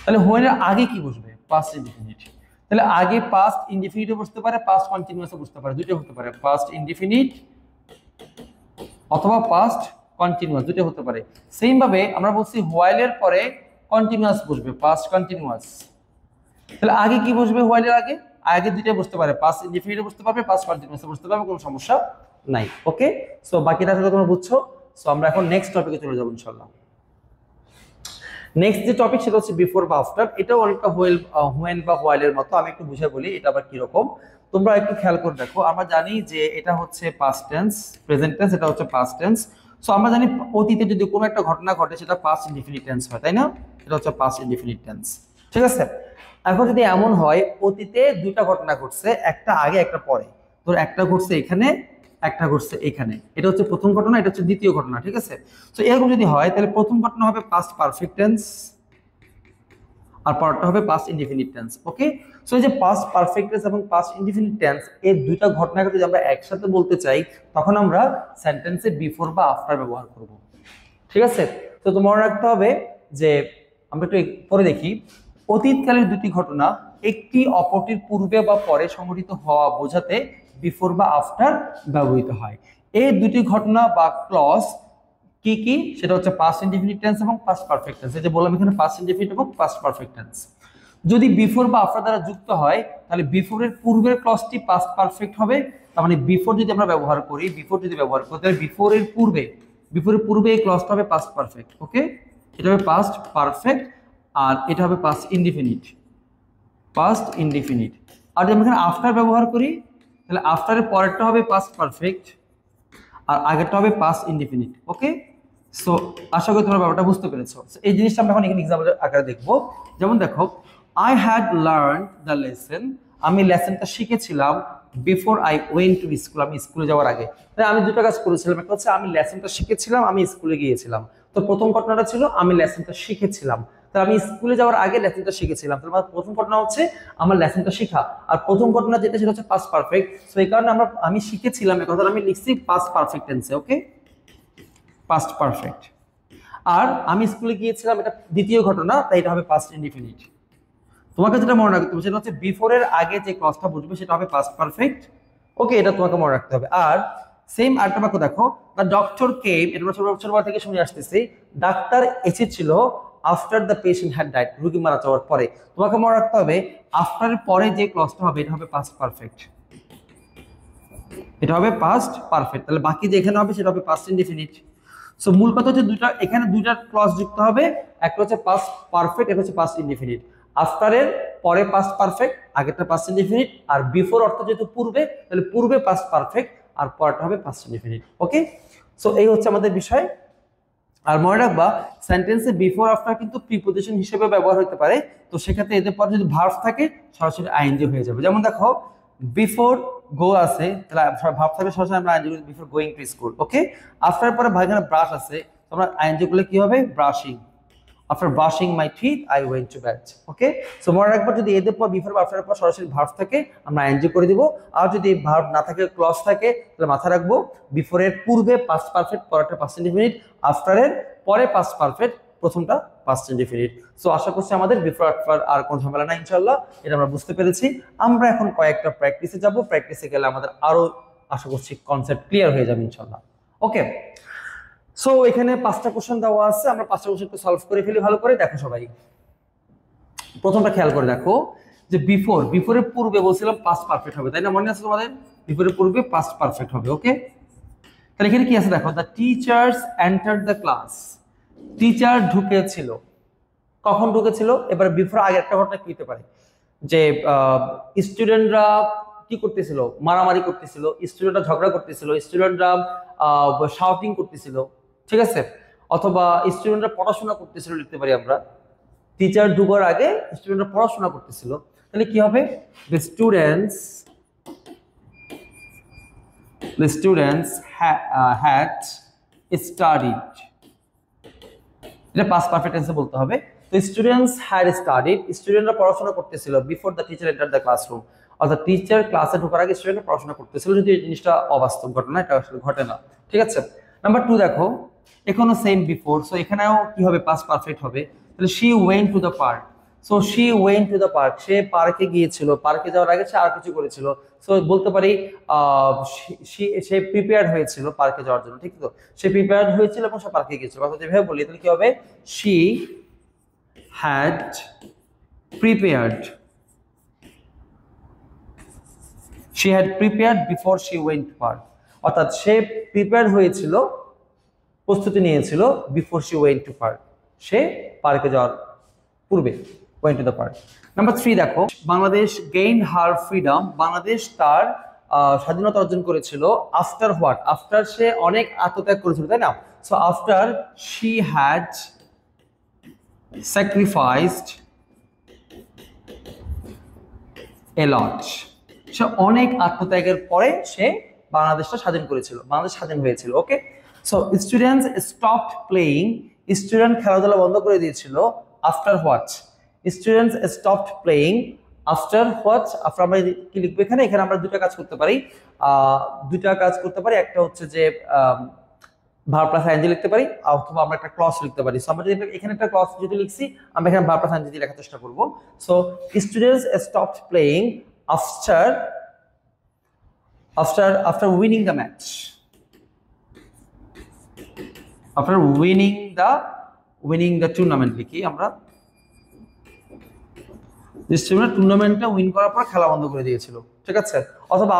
A: তাহলে হোয়েন এর আগে কি বসবে? Past indefinite. তাহলে আগে পাস্ট ইনডিফিনিটও বসতে পারে, পাস্ট কন্টিনিউয়াসও বসতে পারে, দুটো হতে পারে, পাস্ট ইনডিফিনিট অথবা পাস্ট কন্টিনিউয়াস, দুটো হতে পারে। সেম ভাবে আমরা বলছি হোয়াইল এর পরে কন্টিনিউয়াস বসবে, পাস্ট কন্টিনিউয়াস। তাহলে আগে কি বসবে? হোয়াইল এর আগে আগে দুটো বসতে পারে, পাস্ট ইনডিফিনিটও বসতে পারবে, পাস্ট কন্টিনিউয়াসও বসতে পারবে, কোনো সমস্যা নাই। ওকে, সো বাকিটা আসলে তোমরা বুঝছো। সো আমরা এখন নেক্সট টপিকে চলে যাবো ইনশাআল্লাহ। নেক্সট যে টপিক সেটা হচ্ছে বিফোর বা আফটার। এটাও অনেকটা হোয়েন বা হোয়াইলের মতো, আমি একটু বুঝে বলি এটা আবার কিরকম। তোমরা একটু খেয়াল করে দেখো, আমরা জানি যে এটা হচ্ছে পাস্ট টেন্স, প্রেজেন্ট টেন্স এটা হচ্ছে পাস্ট টেন্স। সো আমরা জানি অতীতে যদি কোনো একটা ঘটনা ঘটে সেটা পাস্ট ইনডিফিনিট টেন্স হয়, তাই না? এটা হচ্ছে পাস্ট ইনডিফিনিট টেন্স, ঠিক আছে। এখন যদি এমন হয় অতীতে দুইটা ঘটনা ঘটছে, একটা আগে একটা পরে, তোর একটা ঘটছে এখানে একটা ঘটছে এখানে, এটা হচ্ছে প্রথম ঘটনা, এটা হচ্ছে দ্বিতীয় ঘটনা, ঠিক আছে। তো এরকম যদি হয় তাহলে প্রথম ঘটনা হবে পাস্ট পারফেক্ট টেন্স আর পরেরটা হবে পাস্ট ইনডিফিনিট টেন্স। ওকে, সো এই যে পাস্ট পারফেক্ট টেন্স এবং পাস্ট ইনডিফিনিট টেন্স এই দুইটা ঘটনাকে যদি আমরা একসাথে বলতে চাই তখন আমরা সেন্টেন্সে বিফোর বা আফটার ব্যবহার করব, ঠিক আছে। তো তোমার মনে রাখতে হবে যে আমরা একটু পরে দেখি, অতীতকালের দুটি ঘটনা একটি অপরটির পূর্বে বা পরে সংঘটিত হওয়া বোঝাতে বিফোর বা আফটার ব্যবহৃত হয়। এই দুটি ঘটনা বা ক্লজ কি কি? সেটা হচ্ছে পাস্ট ইনডিফিনিট টেন্স এবং পাস্ট পারফেক্ট টেন্স। এই যে বললাম এখানে পাস্ট ইনডিফিনিট এবং পাস্ট পারফেক্ট টেন্স। যদি বিফোর বা আফটার দ্বারা যুক্ত হয় তাহলে বিফোরের পূর্বের ক্লজটি পাস্ট পারফেক্ট হবে। তার মানে বিফোর যদি আমরা ব্যবহার করি, বিফোর যদি ব্যবহার করি তাহলে বিফোরের পূর্বে এই ক্লজটা হবে পাস্ট পারফেক্ট। ওকে, এটা হবে পাস্ট পারফেক্ট আর এটা হবে পাস্ট ইনডিফিনিট, পাস্ট ইনডিফিনিট। আর যদি আমরা এখানে আফটার ব্যবহার করি তাহলে আফটারের পরেরটা হবে পাস্ট পারফেক্ট আর আগেরটা হবে পাস্ট ইনডিফিনিট। ওকে, সো আশা করি তোমরা ব্যাপারটা বুঝতে পেরেছো। এই জিনিসটা আমরা এখন এখানে এক্সাম্পল আকারে দেখবো। যেমন দেখো, I had learn the lesson, আমি লেসনটা শিখেছিলাম before I went to school, আমি স্কুলে যাওয়ার আগে। তাই আমি দুটো কাজ করেছিলাম, একটা হচ্ছে আমি লেসনটা শিখেছিলাম, আমি স্কুলে গিয়েছিলাম। তো প্রথম ঘটনাটা ছিল আমি লেসনটা শিখেছিলাম, তাহলে আমি স্কুলে যাওয়ার আগে লেসনটা শিখেছিলাম, তাহলে আমার প্রথম ঘটনা হচ্ছে আমার লেসনটা শেখা। আর প্রথম ঘটনা যেটা সেটা হচ্ছে পাস্ট পারফেক্ট, সো এই কারণে আমি শিখেছিলাম এই কথাটা আমি লিখছি পাস্ট পারফেক্ট টেন্সে। ওকে, পাস্ট পারফেক্ট। আর আমি স্কুলে গিয়েছিলাম এটা দ্বিতীয় ঘটনা, তাই এটা হবে পাস্ট ইনডিফিনিট। তোমাকে যেটা মনে রাখতে হবে সেটা হচ্ছে বিফোরের আগে যে ক্লজটা বুঝবে সেটা হবে পাস্ট পারফেক্ট। ওকে, এটা তোমাকে মনে রাখতে হবে। আর সেম আরেকটা বাক্য দেখো, দ্য ডক্টর কেম, এটা আমরা ছোটবেলা থেকে শুনে আসতেছি, ডাক্তার এসেছিল after the patient had died, রোগী মারা যাওয়ার পরে। তোমাকে মনে রাখতে হবে আফটারের পরে যে ক্লজটা হবে এটা হবে পাস্ট পারফেক্ট, এটা হবে পাস্ট পারফেক্ট। তাহলে বাকি যে এখানে হবে সেটা হবে পাস্ট ইনডিফিনিট। সো মূল কথা হচ্ছে এখানে দুইটা ক্লজ যুক্ত হবে, একটা হচ্ছে পাস্ট পারফেক্ট, একটা হচ্ছে পাস্ট ইনডিফিনিট। আফটারের পরে পাস্ট পারফেক্ট, আগেরটা পাস্ট ইনডিফিনিট। আর বিফোর অর্থ যেহেতু পূর্বে, তাহলে পূর্বে পাস্ট পারফেক্ট আর পরেরটা হবে পাস্ট ইনডিফিনিট। ওকে, সো এই হচ্ছে আমাদের বিষয়। আর মনে রাখবা সেন্টেন্সে বিফোর আফটার কিন্তু প্রিপোজিশন হিসেবে ব্যবহার হতে পারে। তো সেক্ষেত্রে এদের পরে যদি ভার্ব থাকে সরাসরি আইএনজি হয়ে যাবে। যেমন দেখো বিফোর গো আছে, তাহলে ভার্ব থাকবে সরাসরি আমরা ING before going to school. Okay, after পরে এখানে ব্রাশ আছে, তোমরা আইএনজি করলে কি হবে? Brushing. After brushing my teeth I went to bed. Okay, so মনে রাখবা যদি এদের পর বিফোর বা আফটারের পর সরাসরি ভার্ব থাকে আমরা আইএনজি করে দিব। আর যদি ভার্ব না থাকে ক্লজ থাকে তাহলে মাথা রাখবো বিফোরের পূর্বে পাস্ট পারফেক্ট, পরেরটা পাস্ট ইনডিফিনিট, আফটারের পরে পাস্ট পারফেক্ট, প্রথমটা পাস্ট ইনডিফিনিট। সো আশা করছি আমাদের বিফোর আফটার আর কোনো ঝামেলা না ইনশাআল্লাহ, এটা আমরা বুঝতে পেরেছি। আমরা এখন কয়েকটা প্র্যাকটিসে যাব, প্র্যাকটিসে গেলে আমাদের আরো আশা করছি কনসেপ্ট ক্লিয়ার হয়ে যাবে ইনশাআল্লাহ। ওকে, সো এখানে 5টা কোশ্চেন দেওয়া আছে, আমরা 5টা কোশ্চেন একটু সলভ করে ফেলি ভালো করে। দেখো সবাই প্রথমটা খেয়াল করে দেখো যে বিফোরের পূর্বে বলছিলাম পাস্ট পারফেক্ট হবে, তাই না? মনে আছে তোমাদের? বিফোরের পূর্বে পাস্ট পারফেক্ট হবে। ওকে, তাহলে এখানে কি আছে দেখো, the teachers entered the class, teacher ঢুকেছিল। কখন ঢুকেছিল? এবার বিফোর আগে একটা ঘটনা কি হতে পারে যে স্টুডেন্টরা কি করতেছিল? মারামারি করতেছিল, স্টুডেন্টরা ঝগড়া করতেছিল, স্টুডেন্টরা শাউটিং করতেছিল, ঠিক আছে? অথবা স্টুডেন্টরা পড়াশোনা করতেছিল লিখতে পারি আমরা। টিচার ঢুকার আগে স্টুডেন্টরা পড়াশোনা করতেছিল, তাহলে কি হবে? The students The students had studied, এটা past perfect tense বলতে হবে। তো স্টুডেন্টস হ্যাড স্টাডিড, স্টুডেন্টরা পড়াশোনা করতেছিল before the teacher enter the classroom, অর্থাৎ টিচার ক্লাসে ঢোকার আগে স্টুডেন্টরা পড়াশোনা করতেছিল, যদি এই জিনিসটা অবাস্তব ঘটনা, এটা আসলে ঘটে না। ঠিক আছে, নাম্বার 2 দেখো, এখনো সেম বিফোর, সো এখানেও কি হবে, পাস্ট পারফেক্ট হবে। তাহলে she went to the park, so she went to the park, সে পার্কে গিয়েছিল, পার্কে যাওয়ার আগে সে আর কিছু করেছিল, সো বলতে পারি সে প্রিপেয়ার্ড হয়েছিল পার্কে যাওয়ার জন্য। ঠিক তো, সে প্রিপেয়ার্ড হয়েছিল এবং সে পার্কে গিয়েছিল, অর্থাৎ যেভাবে বলি তাহলে কি হবে, she had prepared, she had prepared before she went to park, অর্থাৎ সে প্রিপেয়ার হয়েছিল, প্রস্তুতি নিয়েছিল before she went to park, সে পার্কে যাওয়ার পূর্বে, went to the park। Number 3 দেখো, Bangladesh gained her freedom, Bangladesh তার স্বাধীনতা অর্জন করেছিল আফটার হোয়াট, আফটার সে অনেক আত্মত্যাগ করেছিল, তাই না? So after she had sacrificed a lot, সে অনেক আত্মত্যাগের পরে সে বাংলাদেশটা স্বাধীন করেছিল, বাংলাদেশ স্বাধীন হয়েছিল। Okay, so students stopped playing, student খেলাধুলা বন্ধ করে দিয়েছিল after what, students stopped playing after what. After আমরা কি লিখবো এখানে, এখানে আমরা দুটো কাজ করতে পারি, একটা হচ্ছে যে ভার্ব প্লাস আইএনজি লিখতে পারি, অথবা আমরা একটা ক্লজ লিখতে পারি। সো আমরা যদি এখানে একটা ক্লজ যদি লিখছি, আমরা এখানে ভার্ব প্লাস আইএনজি লেখার চেষ্টা করব। So students stopped playing after winning the match, after winning the tournament লিখি আমরা, স্টুডেন্ট টুর্নামেন্টটা উইন করার পর খেলা বন্ধ করে দিয়েছিল। ঠিক আছে, অথবা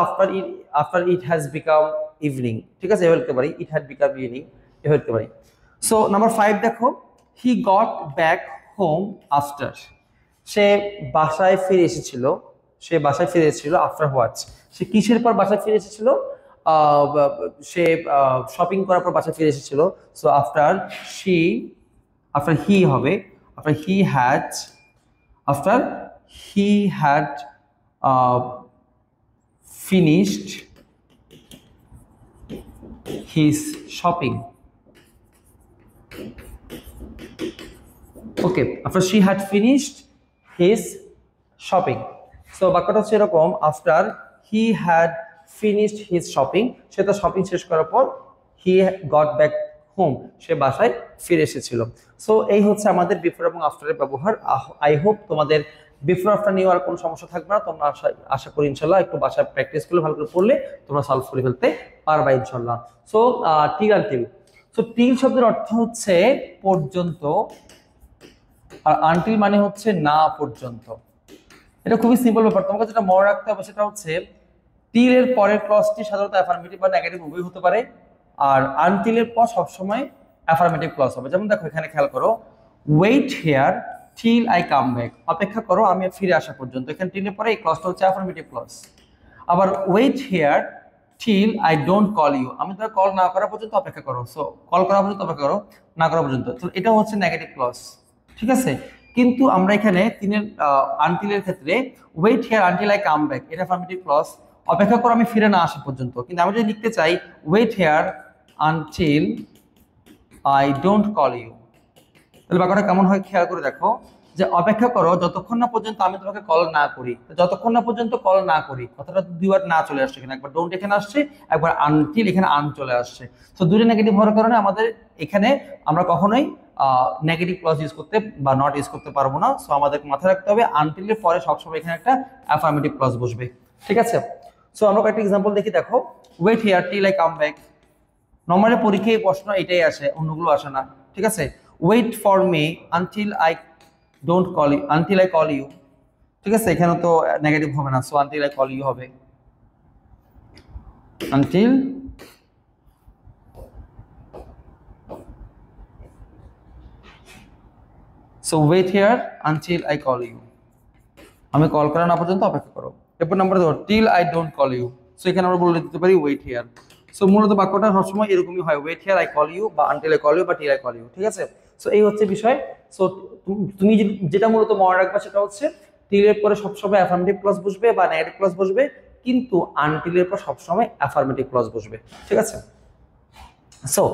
A: after it has become evening, ঠিক আছে, এভাবে লিখতে পারি, it had become evening, এভাবে লিখতে পারি। সো নাম্বার 5 দেখো, he got back home after, সে বাসায় ফিরে এসেছিল, আফটার হোয়াট, সে কিসের পর বাসায় ফিরে এসেছিল, সে শপিং করার পর বাসায় ফিরে এসেছিল। সো আফটার হি হবে, after he had finished his shopping, okay, after she had finished his shopping, so বাক্যটা হচ্ছে এরকম, after he had finished his shopping, সে তার শপিং শেষ করার পর he got back home, সে বাসায় ফিরে এসেছিল। সো এই হচ্ছে আমাদের বিফোর এবং আফটারের ব্যবহার। আই হোপ তোমাদের বিফোর আফটার নিয়ে আর কোনো সমস্যা থাকবে না, তোমরা আশা করি ইনশাল্লাহ একটু বাসায় প্র্যাকটিস করলে, ভালো করে পড়লে তোমরা সলভ করে ফেলতে পারবা ইনশাল্লাহ। So till until, so till শব্দের অর্থ হচ্ছে পর্যন্ত, আর আনটিল মানে হচ্ছে না পর্যন্ত। এটা খুবই সিম্পল ব্যাপার, তোমাকে যেটা মনে রাখতে হবে সেটা হচ্ছে টিল এর পরের ক্লজটি সাধারণত অ্যাফার্মেটিভ বা নেগেটিভ উভয় হতে পারে, আর আনটিল এর পর সবসময় অ্যাফার্মেটিভ ক্লজ হবে। যেমন দেখো এখানে খেয়াল করো, wait here till I come back, অপেক্ষা করো আমি ফিরে আসা পর্যন্ত, এখানে টিল এর পরে এই ক্লজটা হচ্ছে অ্যাফার্মেটিভ ক্লজ। আবার wait here till I don't call you, আমি তোমার কল না করা পর্যন্ত অপেক্ষা করো, সো কল করা পর্যন্ত অপেক্ষা করো, না করা পর্যন্ত, তো এটা হচ্ছে নেগেটিভ ক্লজ। ঠিক আছে, কিন্তু আমরা এখানে আনটিলের ক্ষেত্রে wait here until I come back, এটা অ্যাফার্মেটিভ ক্লজ, অপেক্ষা করো আমি ফিরে না আসা পর্যন্ত। কিন্তু আমি যদি লিখতে চাই wait here until I don't call you, তাহলে বাক্যটা কেমন হয় খেয়াল করে দেখো, যে অপেক্ষা করো যতক্ষণ না পর্যন্ত আমি তোমাকে কল না করি, যতক্ষণ না পর্যন্ত কল না করি, কথাটা দুইবার না চলে আসছে এখানে, একবার ডোন্ট এখানে আসছে, একবার আনটিল এখানে আন চলে আসছে। তো দুটো নেগেটিভ হওয়ার কারণে আমাদের এখানে আমরা কখনোই নেগেটিভ ক্লজ ইউজ করতে বা নট ইউজ করতে পারবো না। সো আমাদের মাথায় রাখতে হবে আনটিলের পরে সবসময় এখানে একটা অ্যাফার্মেটিভ ক্লজ বসবে। ঠিক আছে, সো আমরা কয়েকটা এক্সাম্পল দেখি। দেখো, wait here till I come back, normally পরীক্ষায় প্রশ্ন এটাই আসে, অন্যগুলো আসে না। ঠিক আছে, wait for me until I don't call you, until I call you. ঠিক আছে, এখানে তো নেগেটিভ হবে না, so until I call you হবে, until so wait here until I call you, আমি কল করা না পর্যন্ত অপেক্ষা করো। এরপর নাম্বার ধর till I don't call you, so এখানে আমরা বলে দিতে পারি ওয়েট হিয়ার। সো মূলত বাক্যটা সবসময় এরকমই হয়, wait here I call you, বা আনটিল আই কল ইউ, বা টিল আই কল ইউ। ঠিক আছে, সো এই হচ্ছে বিষয়। সো তুমি যেটা মূলত মনে রাখবা সেটা হচ্ছে টিল এর পরে সবসময় অ্যাফার্মেটিভ ক্লজ বসবে বা নেগেটিভ ক্লজ বসবে, কিন্তু আনটিলের পর সবসময় অ্যাফার্মেটিভ ক্লজ বসবে, ঠিক আছে। সো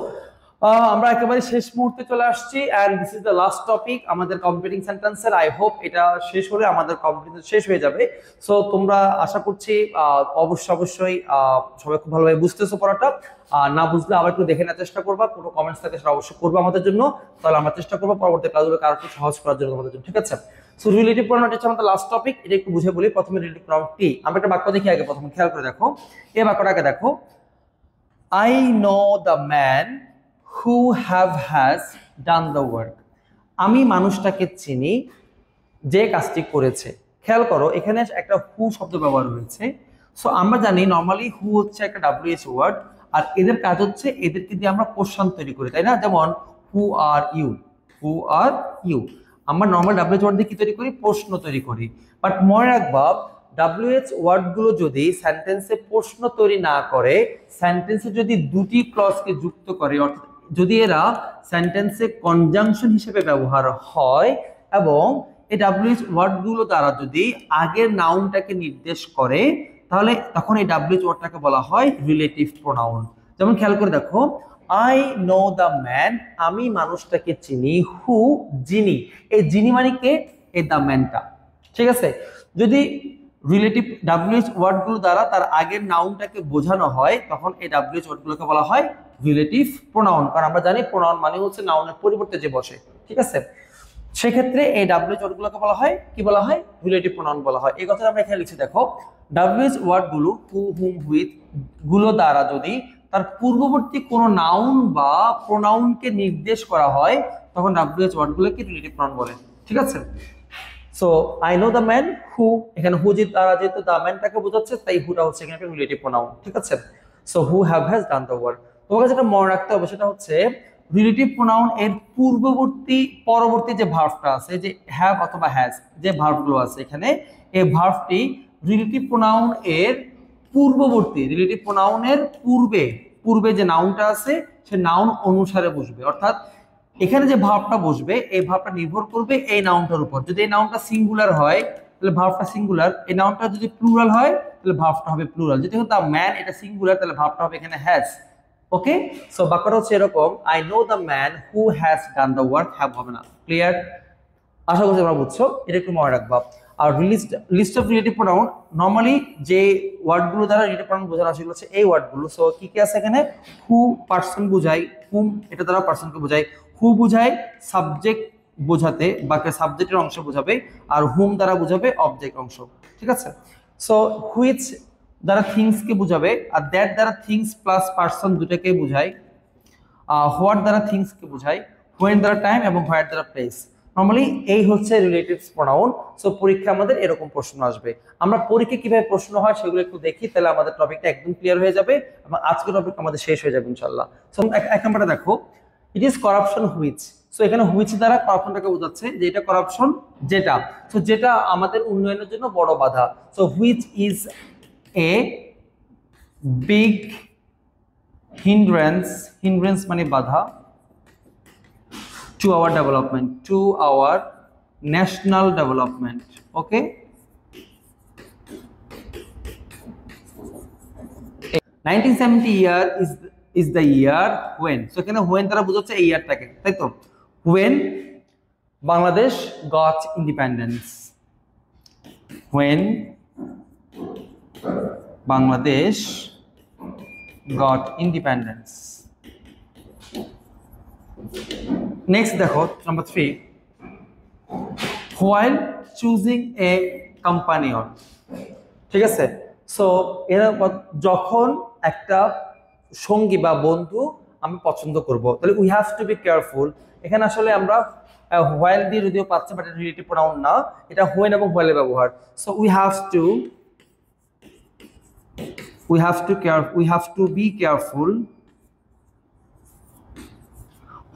A: আমরা একেবারে শেষ মুহূর্তে চলে আসছি, and this is the last topic আমাদের কম্পিটিং সেন্টেন্সের। আই হোপ এটা শেষ হলে আমাদের কম্পিটিশন শেষ হয়ে যাবে। সো তোমরা আশা করছি অবশ্যই সবাই খুব ভালোভাবে বুঝতেছো পড়াটা। না বুঝলে আবার একটু দেখে নেওয়ার চেষ্টা করবা, কোনো কমেন্টস থাকে সেটা অবশ্যই করবো আমাদের জন্য, তাহলে আমরা চেষ্টা করবো পরবর্তী ক্লাসগুলো আরো একটু সহজ করার জন্য তোমাদের জন্য, ঠিক আছে। সো রিলেটিভ প্রোনাউন হচ্ছে আমাদের লাস্ট টপিক, এটা একটু বুঝে বলি। প্রথমে রিলেটিভ প্রোনাউন কি, আমরা একটা বাক্য দেখি আগে, প্রথমে খেয়াল করে দেখো এই বাক্যটাকে দেখো, I know the man who has done the work. আমি মানুষটাকে চিনি যে কাজটি করেছে। খেয়াল করো এখানে একটা হু শব্দ ব্যবহার হয়েছে। সো আমরা জানি নরমালি হু হচ্ছে একটা WH ওয়ার্ড, আর এদের কাজ হচ্ছে এদেরকে দিয়ে আমরা কোশ্চেন তৈরি করি, তাই না? যেমন who are you, who are you, আমরা নরমাল WH ওয়ার্ড দিয়ে কি তৈরি করি? প্রশ্ন তৈরি করি। বাট মনে রাখবা WH ওয়ার্ডগুলো যদি সেন্টেন্সে প্রশ্ন তৈরি না করে, সেন্টেন্সে যদি দুটি ক্লজকে যুক্ত করে, অর্থাৎ যদি এরা সেন্টেন্সে কনজাংশন হিসেবে ব্যবহার হয় এবং এই WH ওয়ার্ডগুলো দ্বারা যদি আগের নাউনটাকে নির্দেশ করে, তাহলে তখন এই WH ওয়ার্ডটাকে বলা হয় রিলেটিভ প্রোনাউন। যেমন খেয়াল করে দেখো, আই নো দ্য ম্যান, আমি মানুষটাকে চিনি, হু যিনি, এই যিনি মানে কে? এই দ্য ম্যানটা, ঠিক আছে। যদি রিলেটিভ WH ওয়ার্ডগুলো দ্বারা তার আগের নাউনটাকে বোঝানো হয়, তখন এই WH ওয়ার্ডগুলোকে বলা হয় রিলেটিভ প্রোনাউন, কারণ আমরা জানি প্রোনাউন মানে হচ্ছে নাউনের পরিবর্তে যে বসে, ঠিক আছে। সেক্ষেত্রে এই WH ওয়ার্ডগুলোকে বলা হয় কি? বলা হয় রিলেটিভ প্রোনাউন বলা হয়। এই কথাটা আমরা এখানে লিখছি দেখো, WH ওয়ার্ডগুলো হু, হুম, হুইথ গুলো দ্বারা যদি তার পূর্ববর্তী কোনো নাউন বা প্রোনাউনকে নির্দেশ করা হয়, তখন WH ওয়ার্ডগুলোকে রিলেটিভ প্রোনাউন বলে, ঠিক আছে। So I know the man who, এখানে হু দ্বারা যেহেতু দ্য ম্যানটাকে বোঝাচ্ছে, তাই হুটা হচ্ছে এখানে একটা রিলেটিভ প্রোনাউন, ঠিক আছে। So who has done the work. তোমাকে যেটা মনে রাখতে হবে সেটা হচ্ছে রিলেটিভ প্রোনাউন এর পরবর্তী যে ভার্বটা আছে, যে হ্যাভ অথবা হ্যাজ যে ভার্বগুলো আছে এখানে, এই ভার্বটি রিলেটিভ প্রোনাউন এর পূর্ববর্তী, রিলেটিভ প্রোনাউনের পূর্বে যে নাউনটা আছে সে নাউন অনুসারে বসবে। অর্থাৎ এখানে যে ভার্বটা বসবে, এই ভার্বটা নির্ভর করবে এই নাউনটার উপর। যদি এই নাউনটা সিঙ্গুলার হয় তাহলে ভার্বটা সিঙ্গুলার, এই নাউনটা যদি প্লুরাল হয় তাহলে ভার্বটা হবে প্লুরাল। যদি দ্য ম্যান এটা সিঙ্গুলার, তাহলে ভার্বটা হবে এখানে হ্যাজ। ওকে, সো বাক্যটা হচ্ছে এরকম, I know the man who has done the work, have হবে না। ক্লিয়ার? আশা করছি তোমরা বুঝছো, এটা একটু মনে রাখবা। আর list of relative pronoun, normally যে ওয়ার্ডগুলো দ্বারা রিলেটিভ প্রোনাউন বোঝানো সেগুলো হচ্ছে এই ওয়ার্ডগুলো। সো কি কি আছে এখানে? হু পার্সন বোঝায়, হুম এটা দ্বারা পার্সনকে বোঝায়, হু বোঝায় সাবজেক্ট বোঝাতে, বাকি সাবজেক্টের অংশ বোঝাবে, আর হুম দ্বারা বোঝাবে অবজেক্ট অংশ, ঠিক আছে। সো হুইচ দ্বারা থিংসকে বোঝাবে, আর দ্যাট দ্বারা থিংস প্লাস পার্সন দুটাকে বোঝায়, হোয়াট দ্বারা থিংসকে বোঝায়, হোয়েন দ্বারা টাইম, এবং হোয়াট দ্বারা প্লেস। নরমালি এই হচ্ছে রিলেটিভস প্রোনাউন। সো পরীক্ষা আমাদের এরকম প্রশ্ন আসবে। আমরা পরীক্ষা কিভাবে প্রশ্ন হয় সেগুলো একটু দেখি, তাহলে আমাদের টপিকটা একদম ক্লিয়ার হয়ে যাবে এবং আজকের টপিক আমাদের শেষ হয়ে যাবে ইনশাআল্লাহ। সো এক নম্বরে দেখো, it is corruption which. So এখানে হুইচ দ্বারা করাপশনটাকে বোঝাচ্ছে যে এটা করাপশন যেটা, সো যেটা আমাদের উন্নয়নের জন্য বড় বাধা। So which is a big hindrance মানে বাধা, to our development, to our national development. Okay, 1970 year is the year when, so এখানে when তারা বোঝাচ্ছে এই ইয়ারটাকে, তাই তো? when Bangladesh got independence, when Bangladesh got independence. Next দেখো number 3, while choosing a companion, ঠিক আছে। সো এরা যখন একটা সঙ্গী বা বন্ধু আমি পছন্দ করব, তাহলে we have to be careful. এখানে আসলে আমরা while দিয়ে যদিও পাচ্ছি, বাট রিলেটিভ প্রোনাউন না, এটা when এবং while এর ব্যবহার। So we have to be careful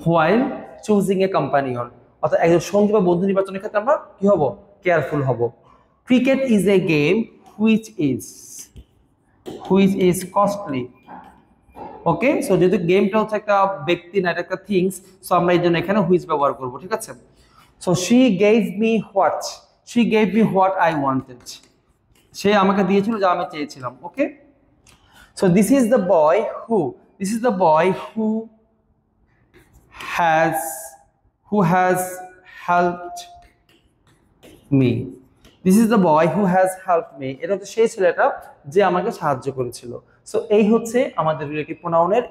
A: while choosing a companion, অর্থাৎ একজন সঙ্গী বা বন্ধু নির্বাচনের ক্ষেত্রে আমরা কি হব? কেয়ারফুল হব। Cricket is a game which is costly. Okay, so যেহেতু গেমটা হচ্ছে একটা ব্যক্তি না, এটা একটা থিংস, সো আমরা এই জন্য এখানে হুইচ ব্যবহার করব, ঠিক আছে। So she gave me what I wanted. সে আমাকে দিয়েছিল যা আমি চেয়েছিলাম। Okay, so this is the boy who, this is the boy who has helped me, this is the boy who has helped me, এটা হচ্ছে সেই ছেলেটা যে আমাকে সাহায্য করেছিল। সো এই হচ্ছে আমাদের রিলেটিভ প্রোনাউনের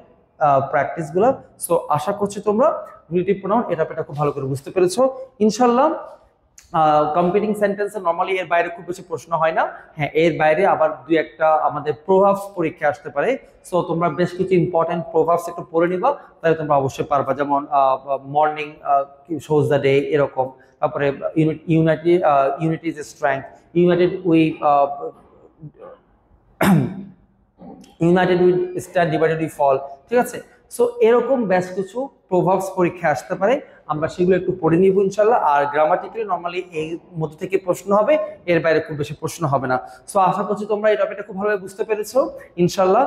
A: প্র্যাকটিস গুলো। সো আশা করছি তোমরা রিলেটিভ প্রোনাউন এটা খুব ভালো করে বুঝতে পেরেছো ইনশাল্লাহ। কম্পিটিং সেন্টেন্সে নরমালি এর বাইরে খুব বেশি প্রশ্ন হয় না। হ্যাঁ, এর বাইরে আবার দুই একটা আমাদের প্রভাবস পরীক্ষা আসতে পারে। সো তোমরা বেশ কিছু ইম্পর্টেন্ট প্রভাবস একটু পড়ে নিবা, তাহলে তোমরা অবশ্যই পারবা। যেমন মর্নিং শোজ দ্য ডে, এরকম। তারপরে unity is strength, united we united we stand, divided we fall. ঠিক আছে, সো এরকম বেশ কিছু প্রভাবস পরীক্ষা আসতে পারে, আমরা সেগুলো একটু পড়ে নিব ইনশাল্লাহ। আর গ্রামাটিক্যালি নর্মালি এই মধ্যে থেকে প্রশ্ন হবে, এর বাইরে খুব বেশি প্রশ্ন হবে না। সো আশা করছি তোমরা এই টপিকটা খুব ভালোভাবে বুঝতে পেরেছো ইনশাল্লাহ।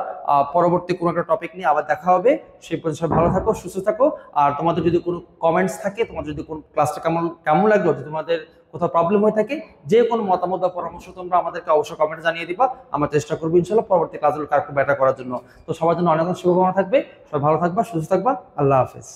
A: পরবর্তী কোনো একটা টপিক নিয়ে আবার দেখা হবে। সেই পর্যন্ত ভালো থাকো, সুস্থ থাকো। আর তোমাদের যদি কোনো কমেন্টস থাকে, তোমাদের যদি কোনো ক্লাসটা কেমন লাগলো, যদি তোমাদের কোথাও প্রবলেম হয়ে থাকে, যে কোনো মতামত বা পরামর্শ তোমরা আমাদেরকে অবশ্যই কমেন্টে জানিয়ে দিবা। আমরা চেষ্টা করবো ইনশাল্লাহ পরবর্তী কাজগুলো আরেকটু বেটার করার জন্য। তো সবার জন্য অনেক অনেক শুভকামনা থাকবে, সবাই ভালো থাকবা, সুস্থ থাকবা। আল্লাহ হাফেজ।